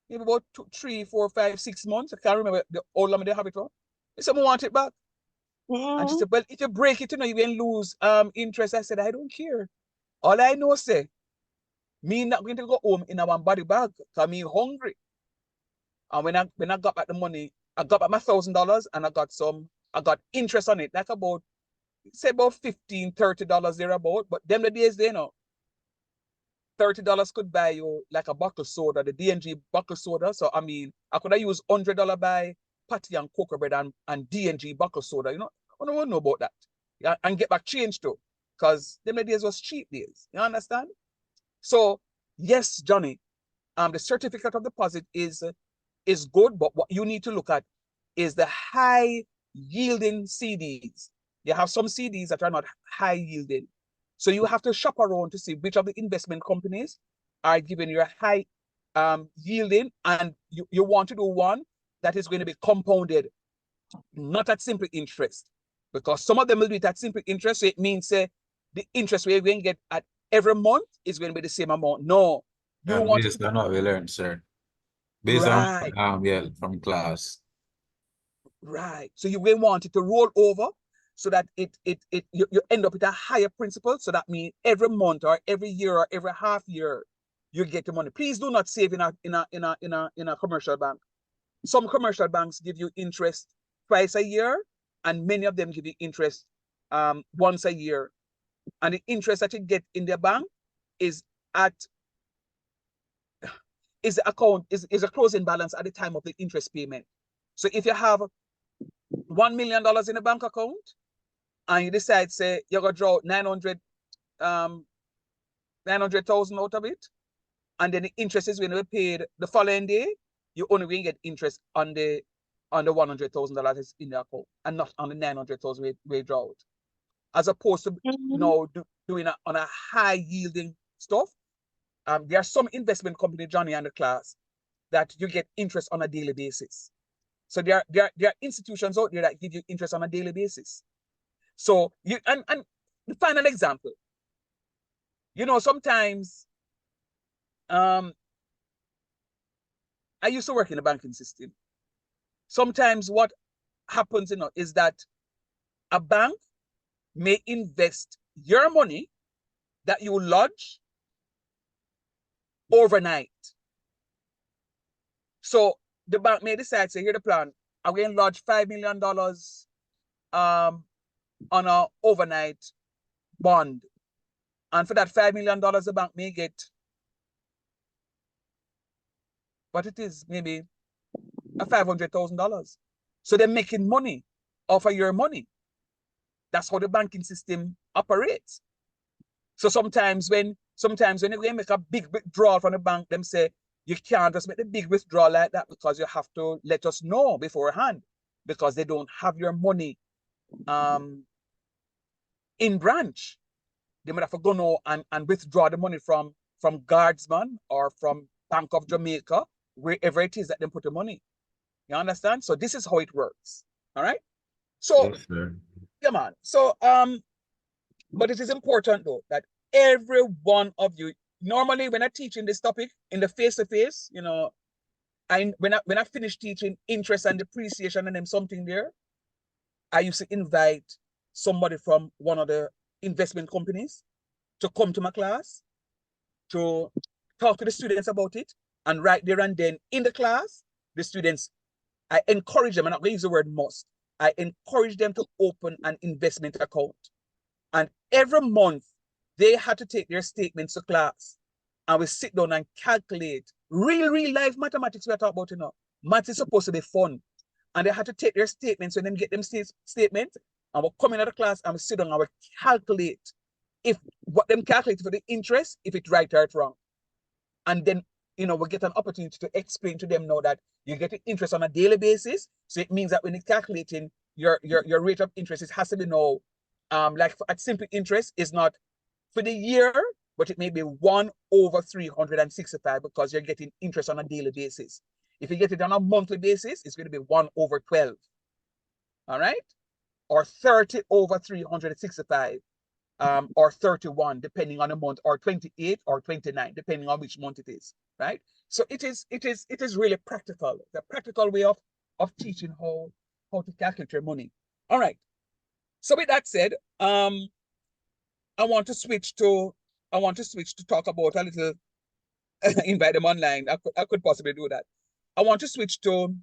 maybe about 2, 3, 4, 5, 6 months. I can't remember how long they have it for. They said, I want it back. And she said, well, if you break it, you know, you will lose interest. I said, I don't care. All I know say, me not going to go home in a one body bag because me hungry. And when I got back the money, I got back my $1,000 and I got interest on it, like about, say about $15, $30 thereabout. But them the days they know. $30 could buy you like a bottle soda, the D&G bottle soda. So I mean, I could have used $100 buy patty and cocoa bread and D&G bottle soda. You know, I don't know about that. Yeah, and get back change too, because them days was cheap days. You understand? So yes, Johnny, the certificate of deposit is good, but what you need to look at is the high yielding CDs. You have some CDs that are not high yielding. So you have to shop around to see which of the investment companies are giving you a high yielding, and you want to do one that is going to be compounded, not at simple interest, because some of them will do it at simple interest. So it means the interest we're going to get at every month is going to be the same amount. No, you want
based on what we learned, sir. Based
right.
on yeah, from class.
Right. So you will want it to roll over so that you end up with a higher principal. So that means every month or every year or every half year you get the money. Please do not save in a commercial bank. Some commercial banks give you interest twice a year, and many of them give you interest once a year. And the interest that you get in their bank is a closing balance at the time of the interest payment. So if you have $1 million in a bank account and you decide, say, you're going to draw 900,000 out of it, and then the interest is going to be paid the following day, you only going to get interest on the $100,000 in the account and not on the 900,000 we draw out. As opposed to doing it on a high yielding stuff. There are some investment company, Johnny and the class, that you get interest on a daily basis. So there are institutions out there that give you interest on a daily basis. So you and the final example, you know, sometimes I used to work in the banking system. Sometimes what happens, you know, is that a bank may invest your money that you lodge overnight. So the bank may decide, say, here the plan, I'm going to lodge $5 million on an overnight bond. And for that $5 million, the bank may get what it is, maybe a $500,000. So they're making money off of your money. That's how the banking system operates. So sometimes when you make a big withdrawal from the bank, them say, you can't just make the big withdrawal like that because you have to let us know beforehand, because they don't have your money in branch. They might have to go now and withdraw the money from Guardsman or from Bank of Jamaica, wherever it is that they put the money. You understand? So this is how it works. All right. So
Yes, sir.
yeah, man. So but it is important though that every one of you, normally when I teach in this topic in the face-to-face, you know, when I finish teaching interest and depreciation and then something there, I used to invite somebody from one of the investment companies to come to my class to talk to the students about it. And right there and then in the class, the students, I encourage them, and I'm not going to use the word must, I encourage them to open an investment account. And every month, they had to take their statements to class. And we sit down and calculate real life mathematics we're talking about, you know. Math is supposed to be fun. And they had to take their statements and then get them statements. And we'll come in the class and we sit down and we calculate if what them calculate for the interest, if it's right or it's wrong. And then, you know, we get an opportunity to explain to them now that you get the interest on a daily basis. So it means that when it's calculating your rate of interest, it has to be now, like at simple interest is not for the year, but it may be 1/365 because you're getting interest on a daily basis. If you get it on a monthly basis, it's going to be 1/12. All right? Or 30/365. Or 31, depending on the month, or 28 or 29, depending on which month it is, right? So it is really practical. The practical way of teaching how to calculate your money. All right. So with that said, I want to switch to talk about a little invite them online. I could possibly do that. I want to switch to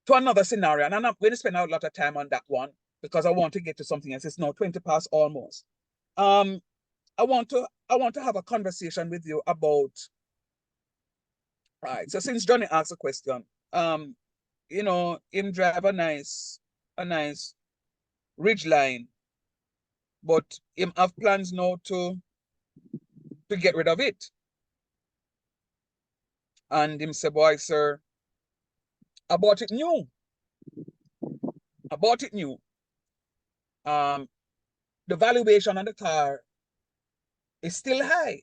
another scenario, and I'm not going to spend a lot of time on that one because I want to get to something else. It's now 20 past almost. I want to have a conversation with you about. All right. So since Johnny asked a question, you know, him drive a nice ridge line, but him have plans now to get rid of it. And him say, boy, sir, I bought it new. I bought it new. The valuation on the car is still high,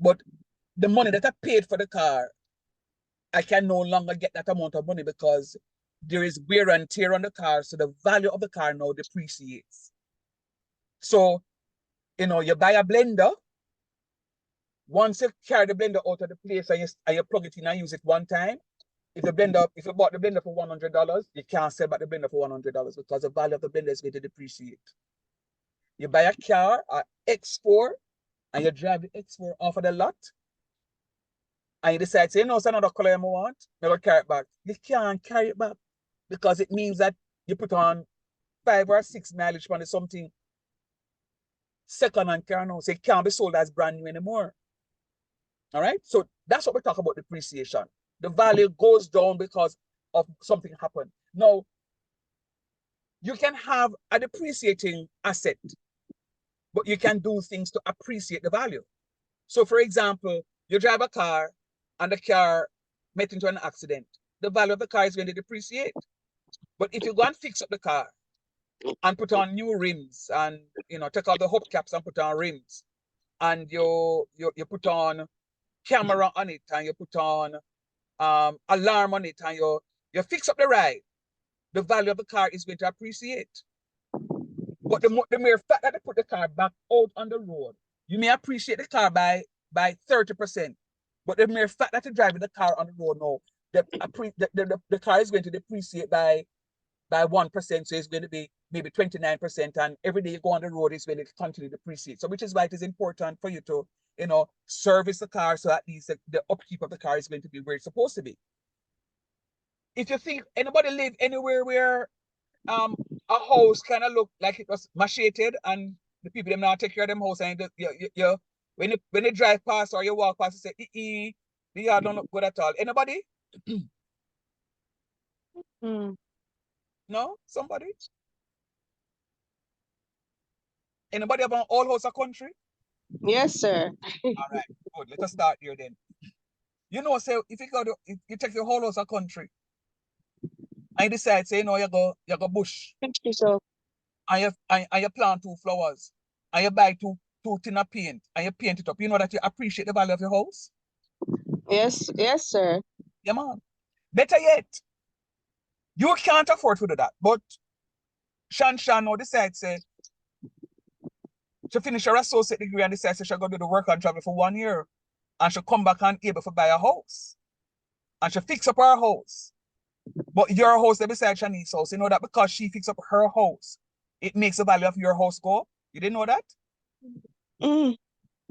but the money that I paid for the car, I can no longer get that amount of money because there is wear and tear on the car, so the value of the car now depreciates. So, you know, you buy a blender, once you carry the blender out of the place and you plug it in and use it one time, if you bought the blender for $100, you can't sell back the blender for $100 because the value of the blender is going to depreciate. You buy a car, an X4, and you drive the X4 off of the lot, and you decide, say, no, it's another color I want, I'm going to carry it back. You can't carry it back because it means that you put on 5 or 6 mileage on something second-hand car now, so it can't be sold as brand new anymore. All right, so that's what we talk about depreciation. The value goes down because of something happened. Now, you can have a depreciating asset, but you can do things to appreciate the value. So, for example, you drive a car and the car met into an accident. The value of the car is going to depreciate. But if you go and fix up the car and put on new rims and, you know, take out the hubcaps and put on rims, and you put on camera on it, and you put on alarm on it, and you fix up the ride, the value of the car is going to appreciate. But the mere fact that they put the car back out on the road, you may appreciate the car by 30%. But the mere fact that you're driving the car on the road now, the car is going to depreciate by 1%, so it's going to be maybe 29%, and every day you go on the road, it's going to continue to depreciate. So which is why it is important for you to, you know, service the car, so at least the upkeep of the car is going to be where it's supposed to be. If you think anybody live anywhere where a house kind of look like it was macheted and the people them now take care of them house, and you when you drive past or you walk past, you say, the yard don't look good at all. Anybody? No? Somebody? Anybody have an old house or country?
Yes, sir.
All right, good. Let us start here then. You know, say if you take your whole house or country, and you decide, say, you know, you go bush,
So,
and you plant 2 flowers, and you buy two tin of paint, and you paint it up, you know that you appreciate the value of your house?
yes, sir.
Yeah, man. Better yet, you can't afford to do that, but Shan now decide, say, she finish her associate degree and decide, say, she'll go do the work and travel for 1 year, and she'll come back and able to buy a house, and she'll fix up her house. But your house there beside Shanice's house, you know that because she fix up her house, it makes the value of your house go up? You didn't know that?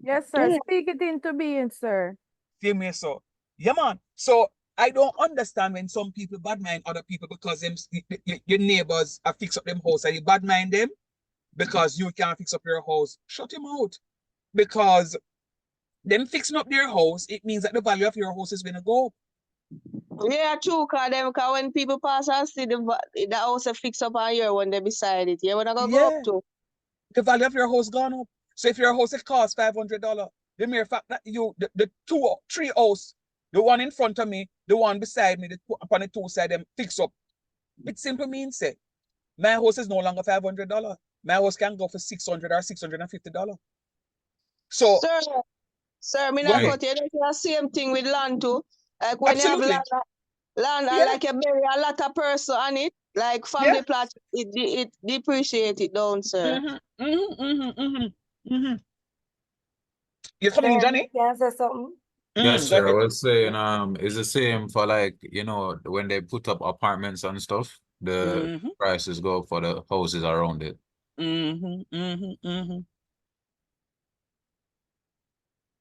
Yes, sir.
Yeah.
Speak it into being, sir.
Same way, so. Yeah, man. So I don't understand when some people bad mind other people because your neighbors have fixed up them house and you bad mind them because you can't fix up your house. Shut him out. Because them fixing up their house, it means that the value of your house is going to go up.
Yeah, true, cause when people pass and see the house a fix up on here when they beside it, yeah, when I go up to.
The value of your house gone up. So if your house it costs $500, the mere fact that the 3 house, the one in front of me, the one beside me, upon the 2 side them fix up. It simply means say, my house is no longer $500. My house can go for $600 or $650. So
Sir, me
go
not
ahead.
cut you. It's the same thing with land too. Like when
Absolutely.
you have land and
Yeah.
like you bury a lot of person on it, like family plot, it depreciate it down, sir.
You coming in,
Sir,
Johnny?
can I say something?
Yes,
Go
sir. I
ahead.
was saying, it's the same for like, you know, when they put up apartments and stuff, the prices go up for the houses around it.
Me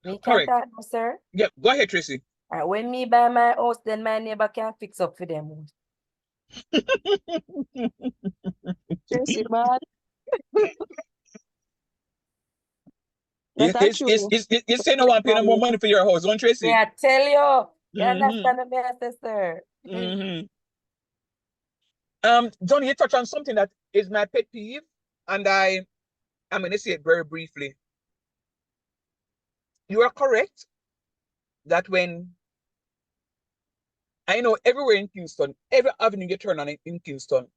can
Correct.
talk now, sir.
Yeah, go ahead, Tracy.
When me buy my house, then my neighbor can fix up for them.
Tracy, man.
You,
That's true.
you say no one pay no more money for your house, don't Tracy?
Me, I tell you. You
Mhm.
understand me, sister?
Mm-hmm. Johnny, you touch on something that is my pet peeve, and I'm going to say it very briefly. You are correct that when I know everywhere in Kingston, every avenue you turn on it in Kingston,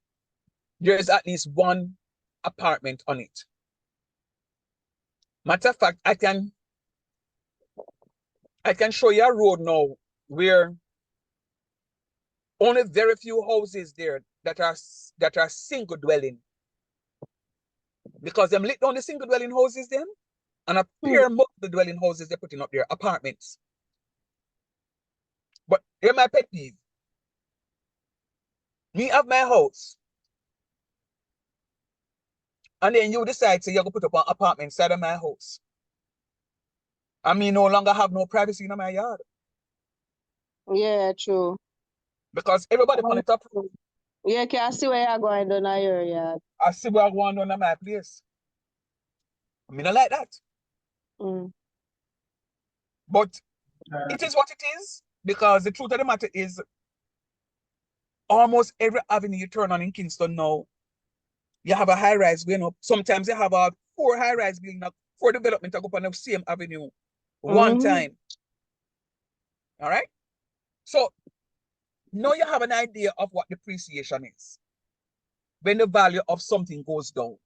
there is at least one apartment on it. Matter of fact, I can show you a road now where only very few houses there that are single dwelling, because them lit down the single dwelling houses then, and a pair multiple dwelling houses they're putting up there, apartments. But here's my pet peeve. Me have my house, and then you decide to you're gonna put up an apartment inside of my house. I mean, no longer have no privacy in my yard,
Yeah, true.
because everybody on the top.
Yeah, can see where you're going down at your yard.
I see where I'm going on my place. I mean, I like that. But it is what it is, because the truth of the matter is almost every avenue you turn on in Kingston now, you have a high-rise going up. Sometimes you have a 4 high-rise building up, 4 development to go up on the same avenue one time. All right? So now you have an idea of what depreciation is. When the value of something goes down.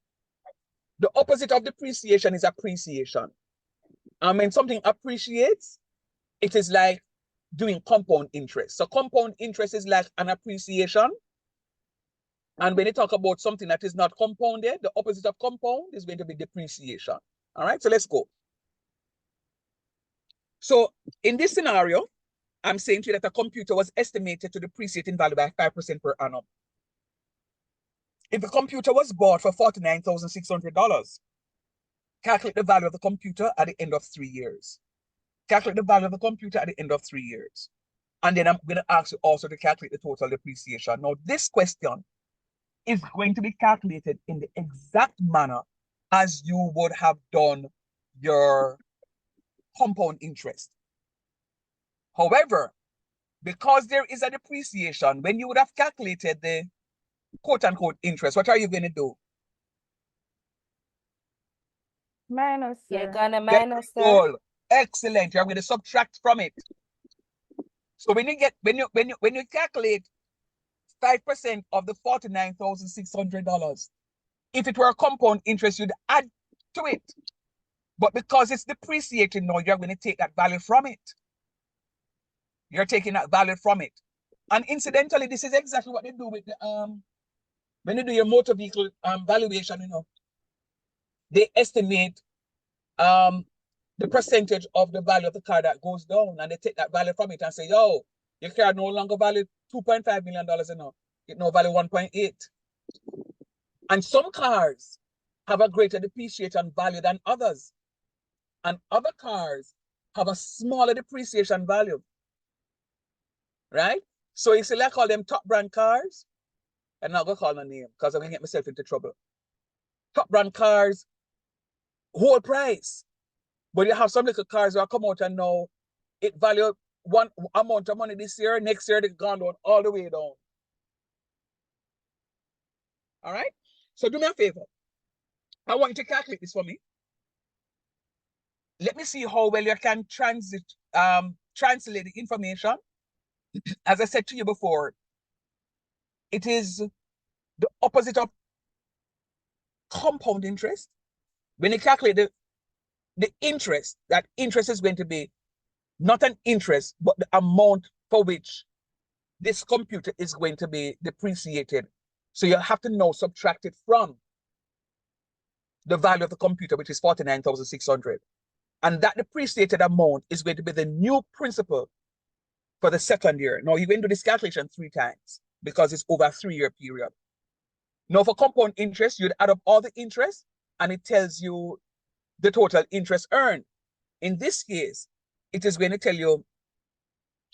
The opposite of depreciation is appreciation. And when something appreciates, it is like doing compound interest. So compound interest is like an appreciation. And when you talk about something that is not compounded, the opposite of compound is going to be depreciation. All right, so let's go. So in this scenario, I'm saying to you that a computer was estimated to depreciate in value by 5% per annum. If the computer was bought for $49,600, calculate the value of the computer at the end of 3 years. Calculate the value of the computer at the end of 3 years. And then I'm going to ask you also to calculate the total depreciation. Now, this question is going to be calculated in the exact manner as you would have done your compound interest. However, because there is a depreciation, when you would have calculated the quote-unquote interest, what are you going to do?
Minus,
You're
sir.
gonna minus, sir.
Cool. Excellent. You're going to subtract from it. So when you calculate 5% of the $49,600, if it were a compound interest, you'd add to it. But because it's depreciating now, you're going to take that value from it. You're taking that value from it. And incidentally, this is exactly what they do with the when you do your motor vehicle valuation, you know, they estimate the percentage of the value of the car that goes down, and they take that value from it and say, yo, your car no longer value $2.5 million enough. It now value 1.8. And some cars have a greater depreciation value than others. And other cars have a smaller depreciation value. Right? So you see, like all them top brand cars, I'm not gonna call my name because I'm gonna get myself into trouble. Top brand cars, whole price. But you have some little cars that come out and now it value one amount of money this year, next year they've gone down all the way down. All right? So do me a favor. I want you to calculate this for me. Let me see how well you can translate the information. As I said to you before, it is the opposite of compound interest. When you calculate the interest, that interest is going to be not an interest, but the amount for which this computer is going to be depreciated. So you have to now subtract it from the value of the computer, which is $49,600. And that depreciated amount is going to be the new principal for the second year. Now, you're going to do this calculation 3 times because it's over a 3-year period. Now, for compound interest, you'd add up all the interest and it tells you the total interest earned. In this case, it is going to tell you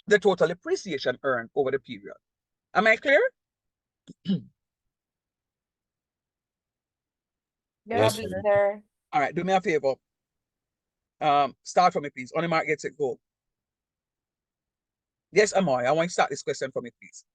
the total depreciation earned over the period. Am I clear?
Yes,
Yes,
sir.
All right, do me a favor. Start for me, please. On the mark, get it, go. Yes, Amoy, I want you to start this question for me, please.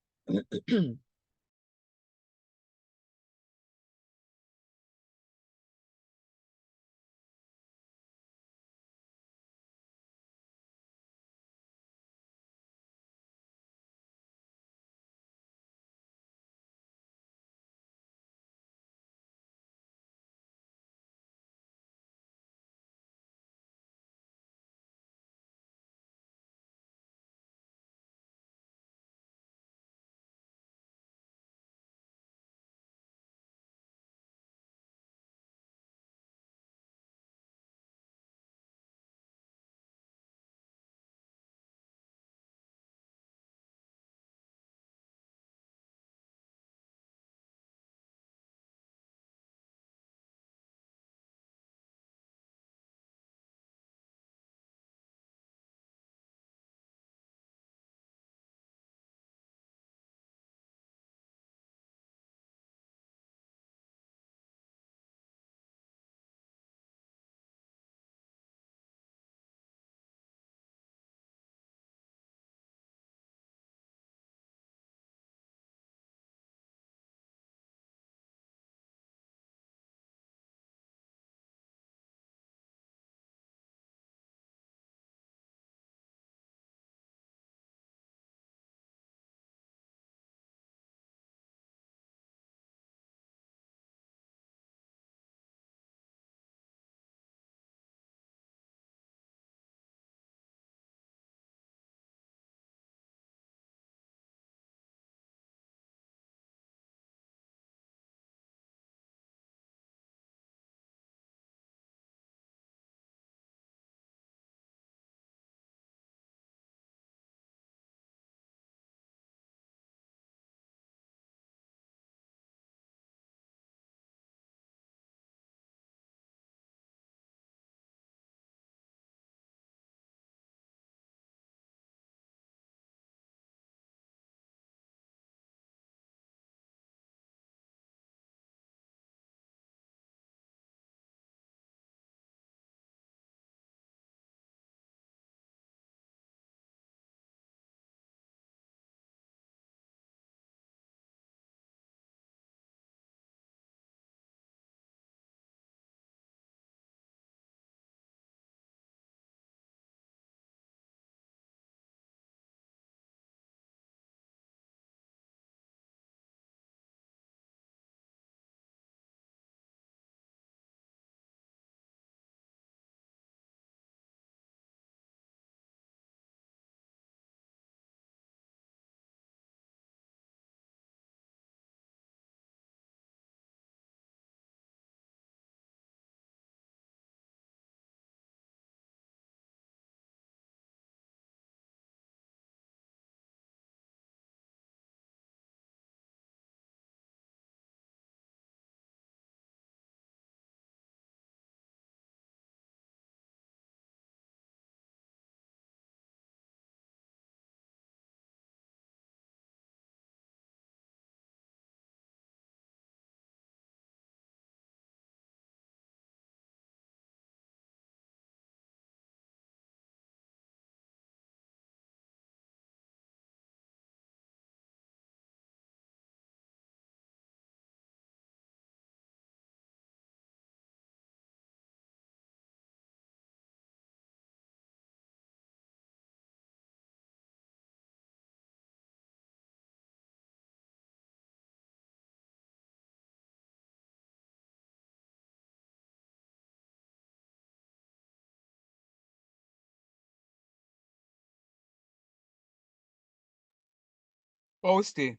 Oh, stay.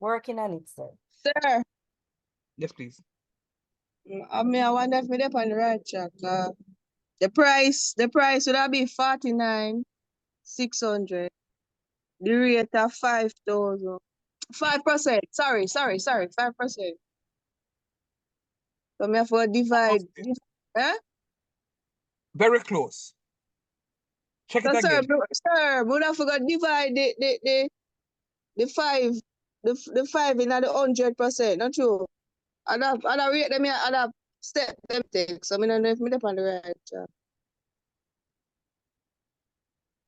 Working on it, sir.
Sir,
Yes, please.
I wonder if we're on the right track. The price would have been 49,600. The rate of 5,000. 5%. Sorry, 5%. So me have to divide.
Almost
Eh?
very close. Check
So
it
sir,
again.
we have to divide the five in the 100%, not true? I'd rate them, yeah, I'd step them take. So I don't know if me on the right track.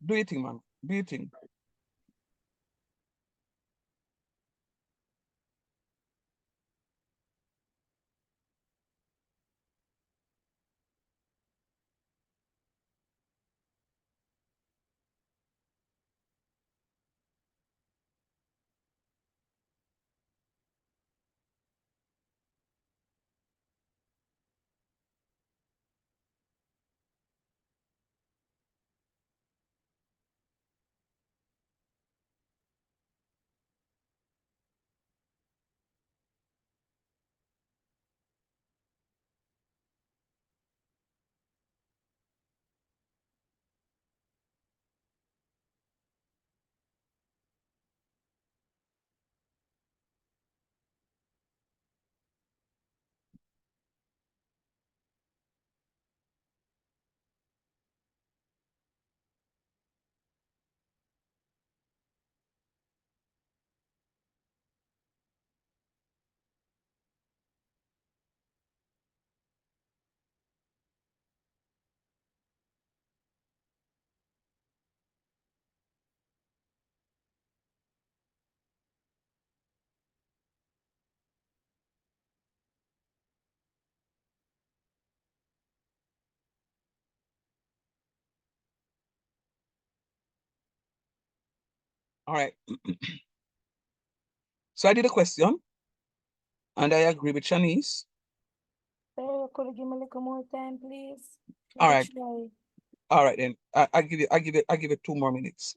Do you think, man? Do you think? All right. So I did a question, and I agree with Shanice.
Sir, could you give me a little more time, please?
All
Let me
right.
try.
All right, then. I give it 2 more minutes.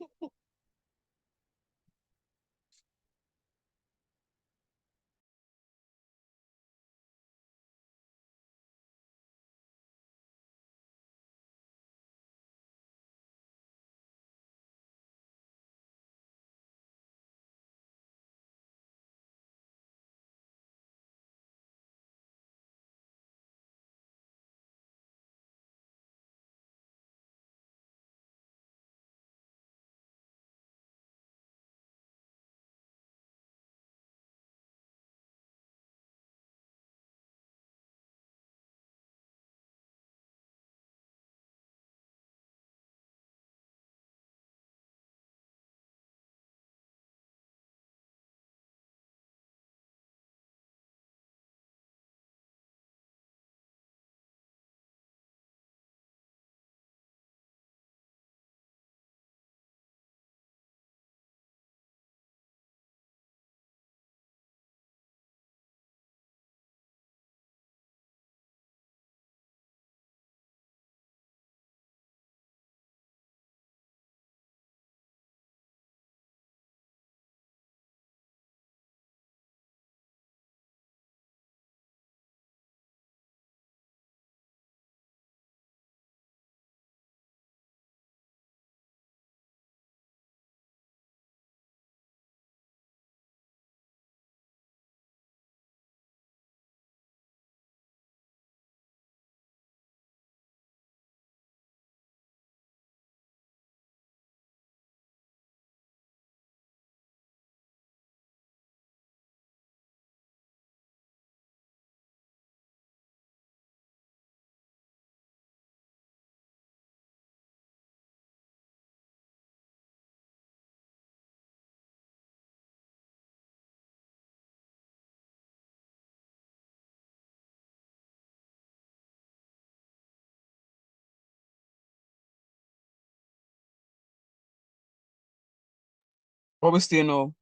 What we still know?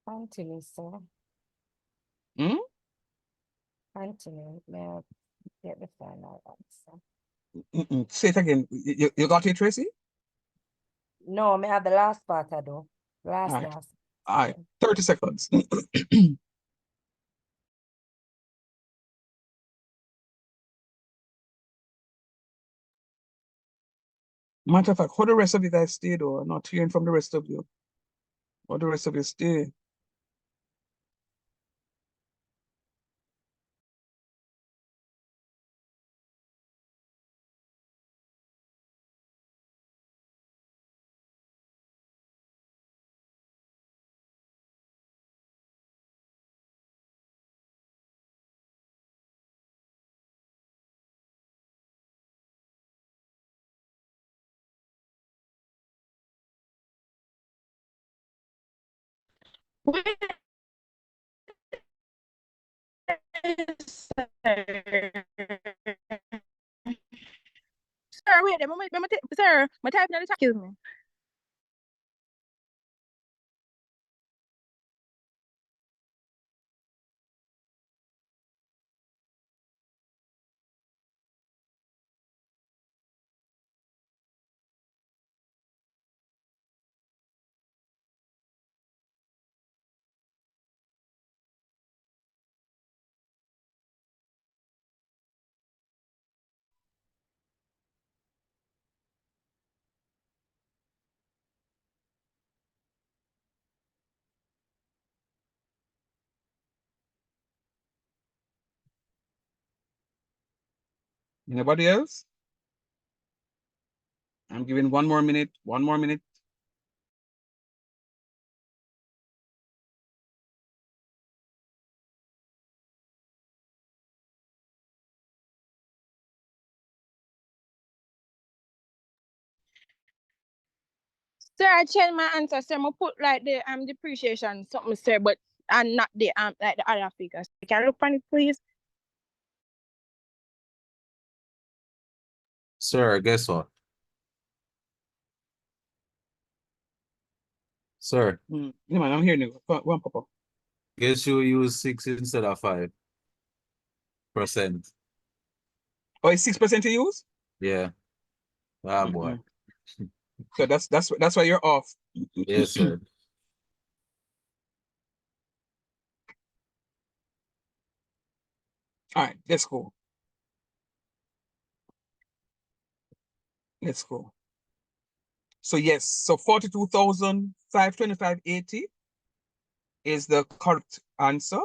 Continue, sir.
Hmm?
Continue. May I get the final answer?
Say it again. You got it, Tracy?
No, may I have the last part I do.
All
Last.
right. All right. 30 seconds. Matter of fact, how the rest of you guys stay though? I'm not hearing from the rest of you. How the rest of you stay?
Sir, wait, sir, my type in the chat. Excuse me.
Anybody else? I'm giving 1 more minute, 1 more minute.
Sir, I changed my answer, sir. I put like the depreciation something, sir, but and not the like the other figures. Can you look on it, please?
Sir, guess what? Sir,
Yeah, man, I'm hearing you. Go on, Papa.
guess you use 6 instead of 5%.
Oh, it's 6% to use?
Yeah. Ah, boy.
So that's why you're off.
Yes, sir.
All right, let's go. Let's go. So yes, so 42,525.80 is the correct answer.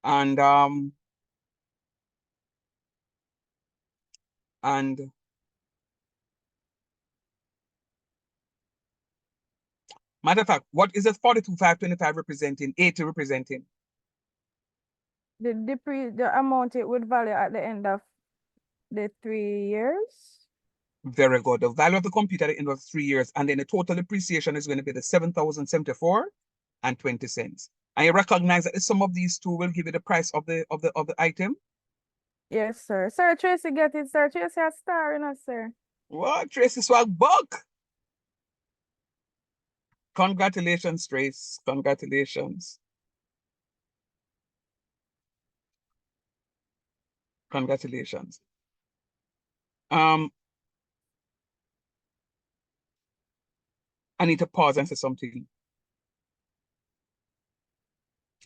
And matter of fact, what is the 42,525 representing? 80 representing?
The amount it would value at the end of the 3 years.
Very good. The value of the computer at the end of 3 years, and then the total depreciation is going to be the 7,074 and 20 cents. And you recognize that some of these two will give you the price of the item.
Yes, sir. Sir, Tracy get it, sir. Tracy a star, you know, sir.
What? Tracy Swag Buck. Congratulations, Trace. Congratulations. Congratulations. I need to pause and say something.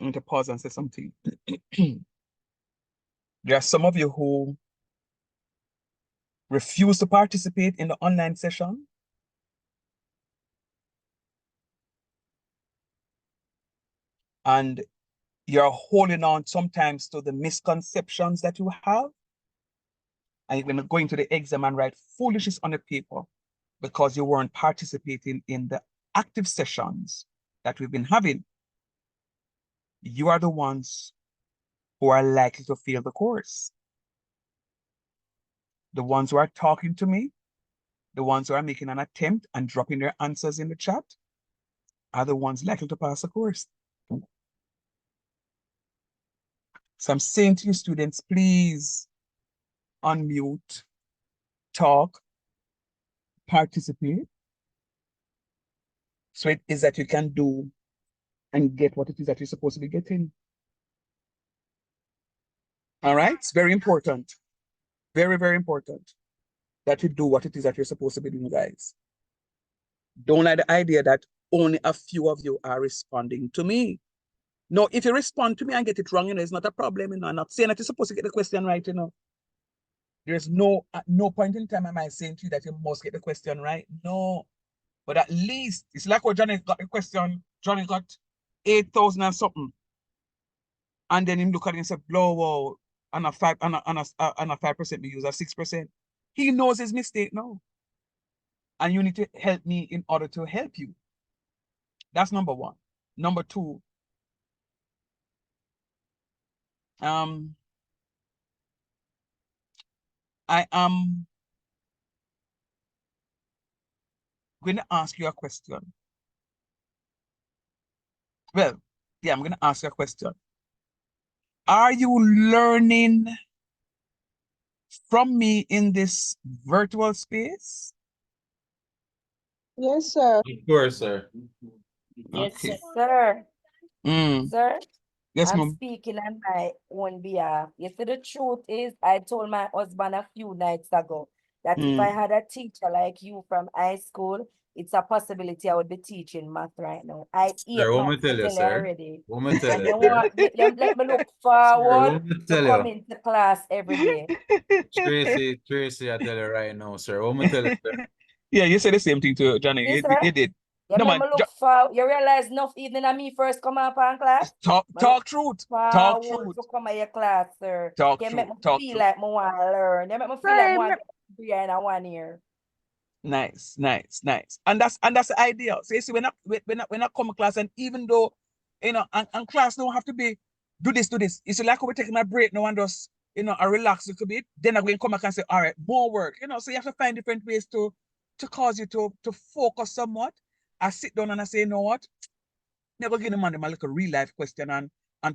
I need to pause and say something. There are some of you who refuse to participate in the online session. And you're holding on sometimes to the misconceptions that you have. And you're going to go into the exam and write foolishness on the paper because you weren't participating in the active sessions that we've been having. You are the ones who are likely to fail the course. The ones who are talking to me, the ones who are making an attempt and dropping their answers in the chat are the ones likely to pass the course. So I'm saying to you students, please unmute, talk, participate. So it is that you can do and get what it is that you're supposed to be getting. All right, it's very important. Very, very important that you do what it is that you're supposed to be doing, guys. Don't like the idea that only a few of you are responding to me. No, if you respond to me and get it wrong, it's not a problem. I'm not saying that you're supposed to get the question right, There's no, at no point in time am I saying to you that you must get the question right. No. But at least, it's like what Johnny got the question. Johnny got 8,000 and something. And then him look at it and say, blow out, and a 5% we use, a 6%. He knows his mistake now. And you need to help me in order to help you. That's number one. Number two, I am going to ask you a question. Well, yeah, I'm gonna ask you a question. Are you learning from me in this virtual space?
Yes, sir.
Of course, sir.
Yes,
Okay.
sir.
Mm.
Sir,
Yes,
I'm
mom.
speaking on my own behalf. You see, the truth is, I told my husband a few nights ago that if I
Mm.
had a teacher like you from high school, it's a possibility I would be teaching math right now. I hate
Sir, what
math,
me tell
I
you,
tell you
sir?
already.
What me tell
And
you,
you
sir?
want let me look
Sir,
forward
what me
to
tell you?
coming to class every day.
Tracy, I tell you right now, sir. What me tell you, sir?
Yeah, you said the same thing to Johnny.
See,
You,
sir?
you did.
You
No,
make
man.
me look for you realize enough evening when me first come up on class?
Talk
Me look
truth. Talk
forward
truth.
to come to your class, sir.
Talk
You make
truth.
me
Talk
feel
truth.
like I want to learn. You make me feel like I
Sorry,
want to get a degree in a 1 year.
Nice, nice, nice. And that's the idea. So you see, when I come to class, and even though and class don't have to be do this. It's like we're taking a break now and just I relax a little bit. Then I'm going to come back and say, all right, more work. So you have to find different ways to cause you to focus somewhat. I sit down and I say, you know what? Never give the man them a little real life question and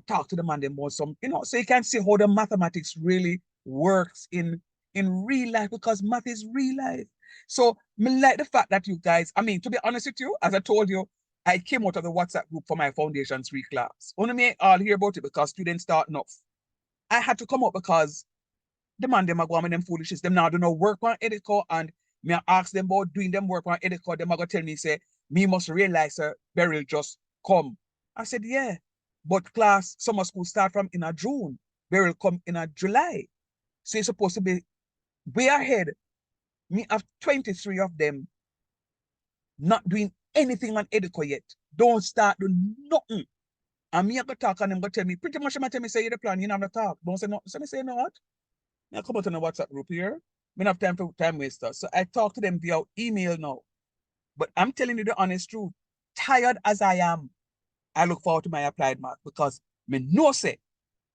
talk to the man them more so you can see how the mathematics really works in real life because math is real life. So me like the fact that you guys, I mean, to be honest with you, as I told you, I came out of the WhatsApp group for my Foundation 3 class. Only me all hear about it because students starting off. I had to come up because the man them are going with them foolishness. Them now do no work on Edico and me I ask them about doing them work on Edico. Them are gonna tell me, say, me must realize Beryl just come. I said, yeah. But class, summer school start from in a June. Beryl come in a July. So it's supposed to be way ahead. Me have 23 of them not doing anything on Edico yet. Don't start doing nothing. And me I go talk and them go tell me, pretty much them tell me say you the plan, you know the talk. Don't say nothing. So me say, you know what? I come out on a WhatsApp group here. We don't have time for time wasters. So I talk to them via email now. But I'm telling you the honest truth. Tired as I am, I look forward to my applied math because me know say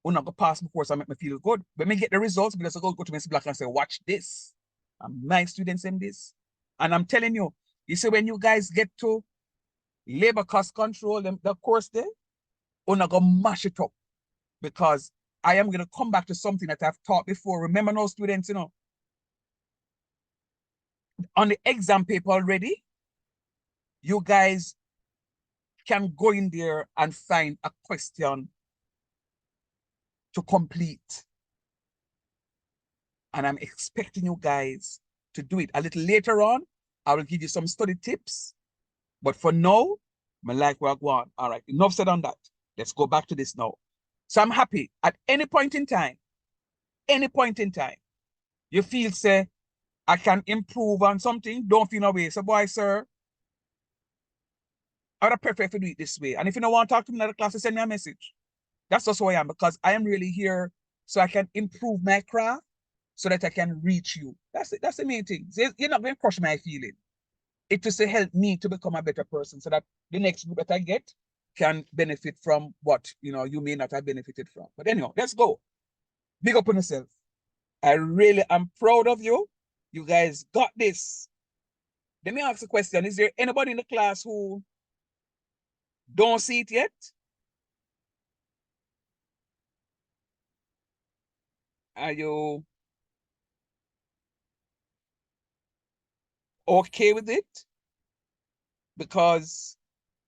when I go pass my course, I make me feel good. When me get the results, because I go to Mr. Black and say, watch this. And my students in this. And I'm telling you, you see, when you guys get to labor cost control, the course there, when I go mash it up because I am going to come back to something that I've taught before. Remember now, students, on the exam paper already, you guys can go in there and find a question to complete. And I'm expecting you guys to do it. A little later on, I will give you some study tips. But for now, my life will go on. All right, enough said on that. Let's go back to this now. So I'm happy at any point in time, you feel, say, I can improve on something, don't feel no way. So, boy, sir, I would prefer if you do it this way. And if you don't want to talk to me in the class, send me a message. That's just who I am because I am really here so I can improve my craft so that I can reach you. That's it. That's the main thing. You're not going to crush my feeling. It just to help me to become a better person so that the next group that I get can benefit from what you may not have benefited from. But anyway, let's go. Big up on yourself. I really am proud of you. You guys got this. Let me ask a question. Is there anybody in the class who don't see it yet? Are you okay with it? Because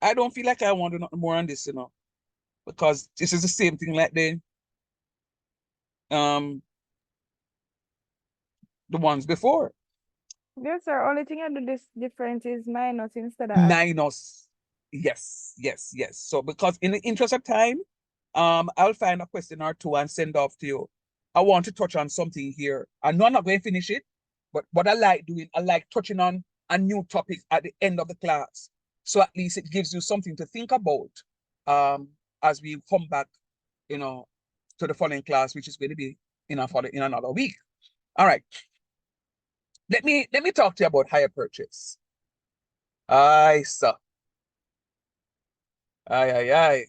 I don't feel like I want to do nothing more on this, because this is the same thing like the ones before.
Yes, sir. Only thing I do this different is minus instead of add.
Minus. Yes. So because in the interest of time, I'll find a question or two and send off to you. I want to touch on something here. I know I'm not going to finish it, but what I like doing, I like touching on a new topic at the end of the class. So at least it gives you something to think about as we come back, to the following class, which is going to be in another week. All right. Let me talk to you about higher purchase. Aye, sir. Aye.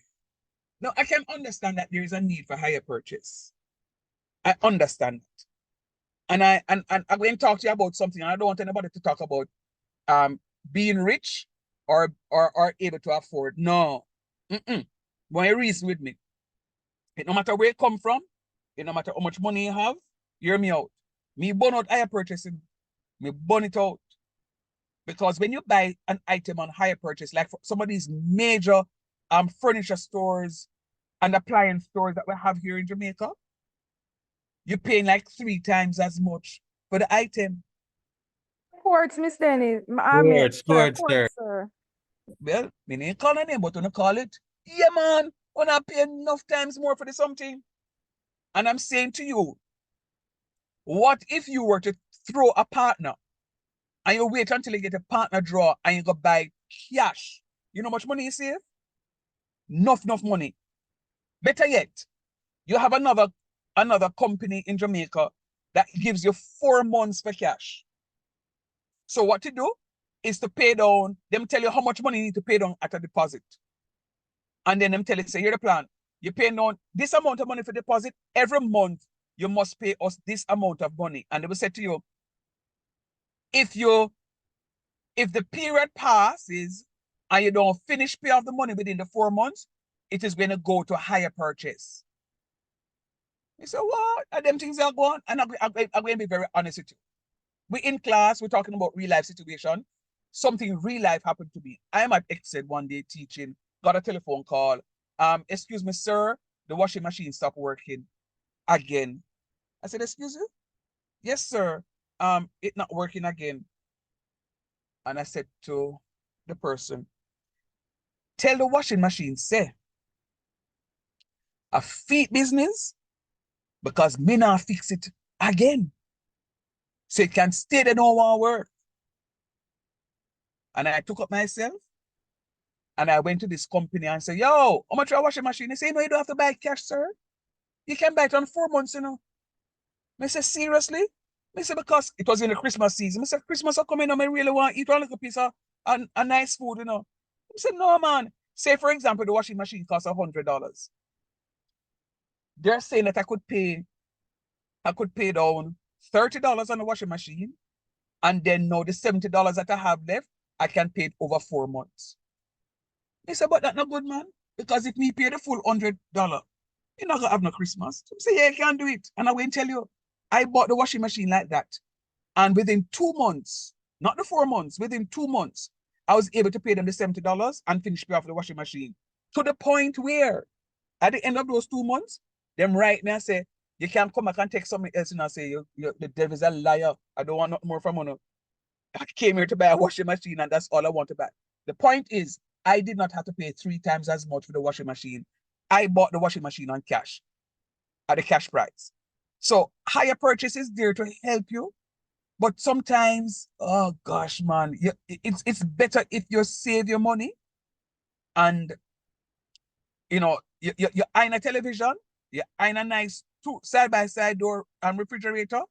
Now, I can understand that there is a need for higher purchase. I understand that. And I'm going to talk to you about something, and I don't want anybody to talk about being rich or able to afford. No. Why you reason with me? It no matter where you come from, it no matter how much money you have, hear me out. Me burn out higher purchasing. Me burn it out. Because when you buy an item on higher purchase, like for some of these major furniture stores and appliance stores that we have here in Jamaica, you're paying like 3 times as much for the item.
Quartz, Miss Dennis.
Quartz, sir.
Sir.
Well, me ain't call a name, but when I call it, yeah, man, when I pay enough times more for the something. And I'm saying to you, what if you were to throw a partner and you wait until you get a partner draw and you go buy cash? You know how much money you save? Enough money. Better yet, you have another company in Jamaica that gives you 4 months for cash. So what to do is to pay down, them tell you how much money you need to pay down at a deposit. And then them tell you, say, here's the plan. You're paying down this amount of money for deposit. Every month, you must pay us this amount of money. And they will say to you, if the period passes and you don't finish pay off the money within the 4 months, it is going to go to a higher purchase. You say, what? And them things are going. And I'm going to be very honest with you. We in class, we're talking about real life situation. Something real life happened to me. I'm at Exed one day teaching, got a telephone call. Excuse me, sir, the washing machine stopped working again. I said, excuse you? Yes, sir. It not working again. And I said to the person, tell the washing machine, say, a feet business, because me not fix it again. So it can stay there, no one work. And I took up myself and I went to this company and said, yo, how much your washing machine? They say, no, you don't have to buy cash, sir. You can buy it on 4 months, you know. I said, seriously? I said, because it was in the Christmas season. I said, Christmas are coming, and I really want to eat one little piece of a nice food, you know. I said, no, man. Say, for example, the washing machine costs $100. They're saying that I could pay down $30 on the washing machine, and then now the $70 that I have left, I can pay it over 4 months. They said, but that's not good, man. Because if me pay the full $100, you're not gonna have no Christmas. So I say, yeah, you can do it. And I will tell you, I bought the washing machine like that. And within 2 months, not the 4 months, within 2 months, I was able to pay them the $70 and finish pay off the washing machine. To the point where, at the end of those 2 months, them write me and say, you can't come back and take something else and I say, the devil's a liar. I don't want nothing more from you. I came here to buy a washing machine and that's all I want to buy. The point is, I did not have to pay 3 times as much for the washing machine. I bought the washing machine on cash, at the cash price. So higher purchase is there to help you. But sometimes, oh gosh, man, it's better if you save your money and, you know, you iron a television, you iron a nice side-by-side door and refrigerator,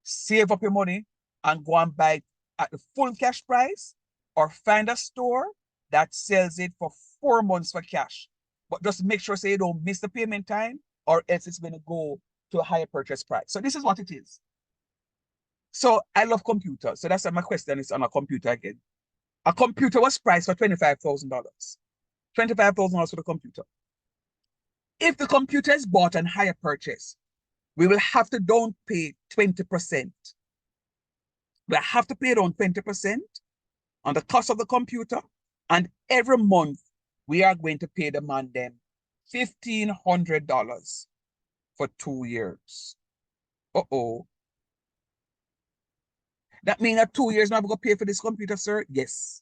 save up your money and go and buy it at the full cash price or find a store that sells it for 4 months for cash. But just make sure, say, you don't miss the payment time or else it's going to go to a higher purchase price. So this is what it is. So I love computers. So that's why my question is on a computer again. A computer was priced for $25,000. $25,000 for the computer. If the computer is bought on higher purchase, we will have to down pay 20%. We have to pay down 20% on the cost of the computer. And every month, we are going to pay the man them $1,500 for 2 years. Uh-oh. That means that 2 years now we're going to pay for this computer, sir? Yes.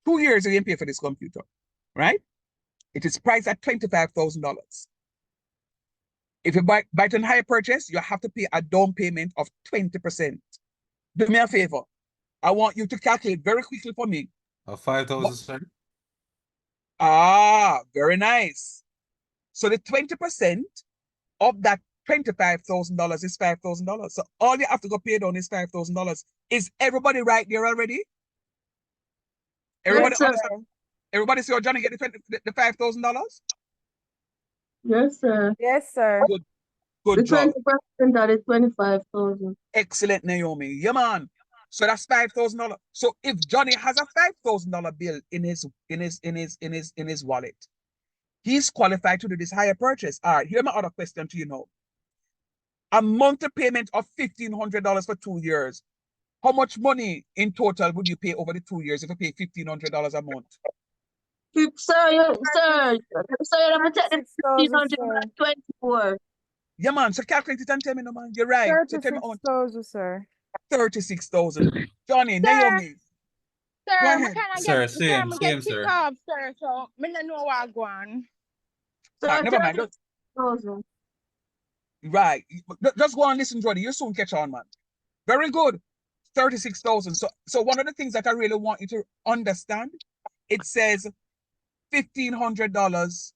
2 years you're going to pay for this computer, right? It is priced at $25,000. If you buy it on higher purchase, you have to pay a down payment of 20%. Do me a favor. I want you to calculate very quickly for me.
5,000, sir.
Ah, very nice. So the 20% of that $25,000 is $5,000. So all you have to go pay down is $5,000. Is everybody right there already? Everybody
Yes, sir.
understand? Everybody see how Johnny get the $5,000?
Yes, sir.
Yes, sir.
Good
The
job.
20% that is 25,000.
Excellent, Naomi. Yeah, man. So that's $5,000. So if Johnny has a $5,000 bill in his wallet, He's qualified to do this higher purchase. All right, here's my other question to you now. A monthly payment of $1,500 for 2 years. How much money in total would you pay over the 2 years if you pay $1,500 a month?
Sir, you have to take the
36,000, sir.
1,524.
Yeah, man. So calculate it and tell me, no, man. You're right. So tell me how much.
36,000, sir.
36,000. Johnny, Naomi. Go
Sir,
ahead.
Sir, same,
get
sir.
kicked off, sir. So me don't know what go on.
All right, never mind.
30,000.
Right. Just go and listen, Johnny. You'll soon catch on, man. Very good. 36,000. So one of the things that I really want you to understand, it says $1,500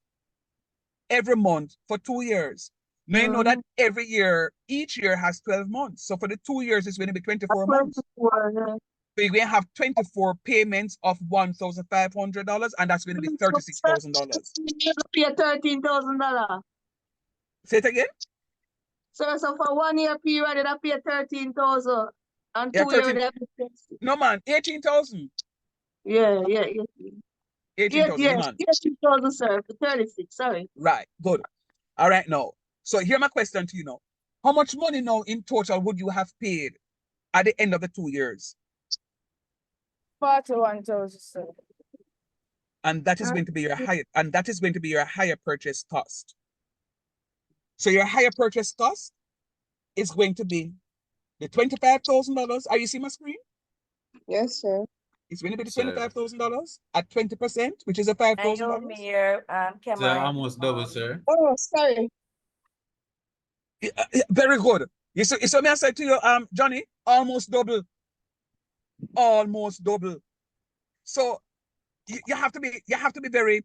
every month for 2 years. Now you know that every year, each year has 12 months. So for the 2 years, it's going to be 24 months.
24, yeah.
So you're going to have 24 payments of $1,500, and that's going to be $36,000.
You pay $13,000.
Say it again.
So for 1 year period, I pay 13,000. And
Yeah,
2 years,
13.
I pay
No, man, 18,000.
yeah.
18,000,
Yeah,
man.
18,000, sir. For 36, sorry.
Right, good. All right, now. So here's my question to you now. How much money now in total would you have paid at the end of the 2 years?
41,000, sir.
And that is going to be your higher purchase cost. So your higher purchase cost is going to be the $25,000. Are you seeing my screen?
Yes, sir.
It's going to be the
Sir.
$25,000 at 20%, which is a $5,000.
Mayor,
Sir,
Cameron.
almost double, sir.
Oh, sorry.
Very good. You saw me I said to you, Johnny, almost double. Almost double. So you have to be very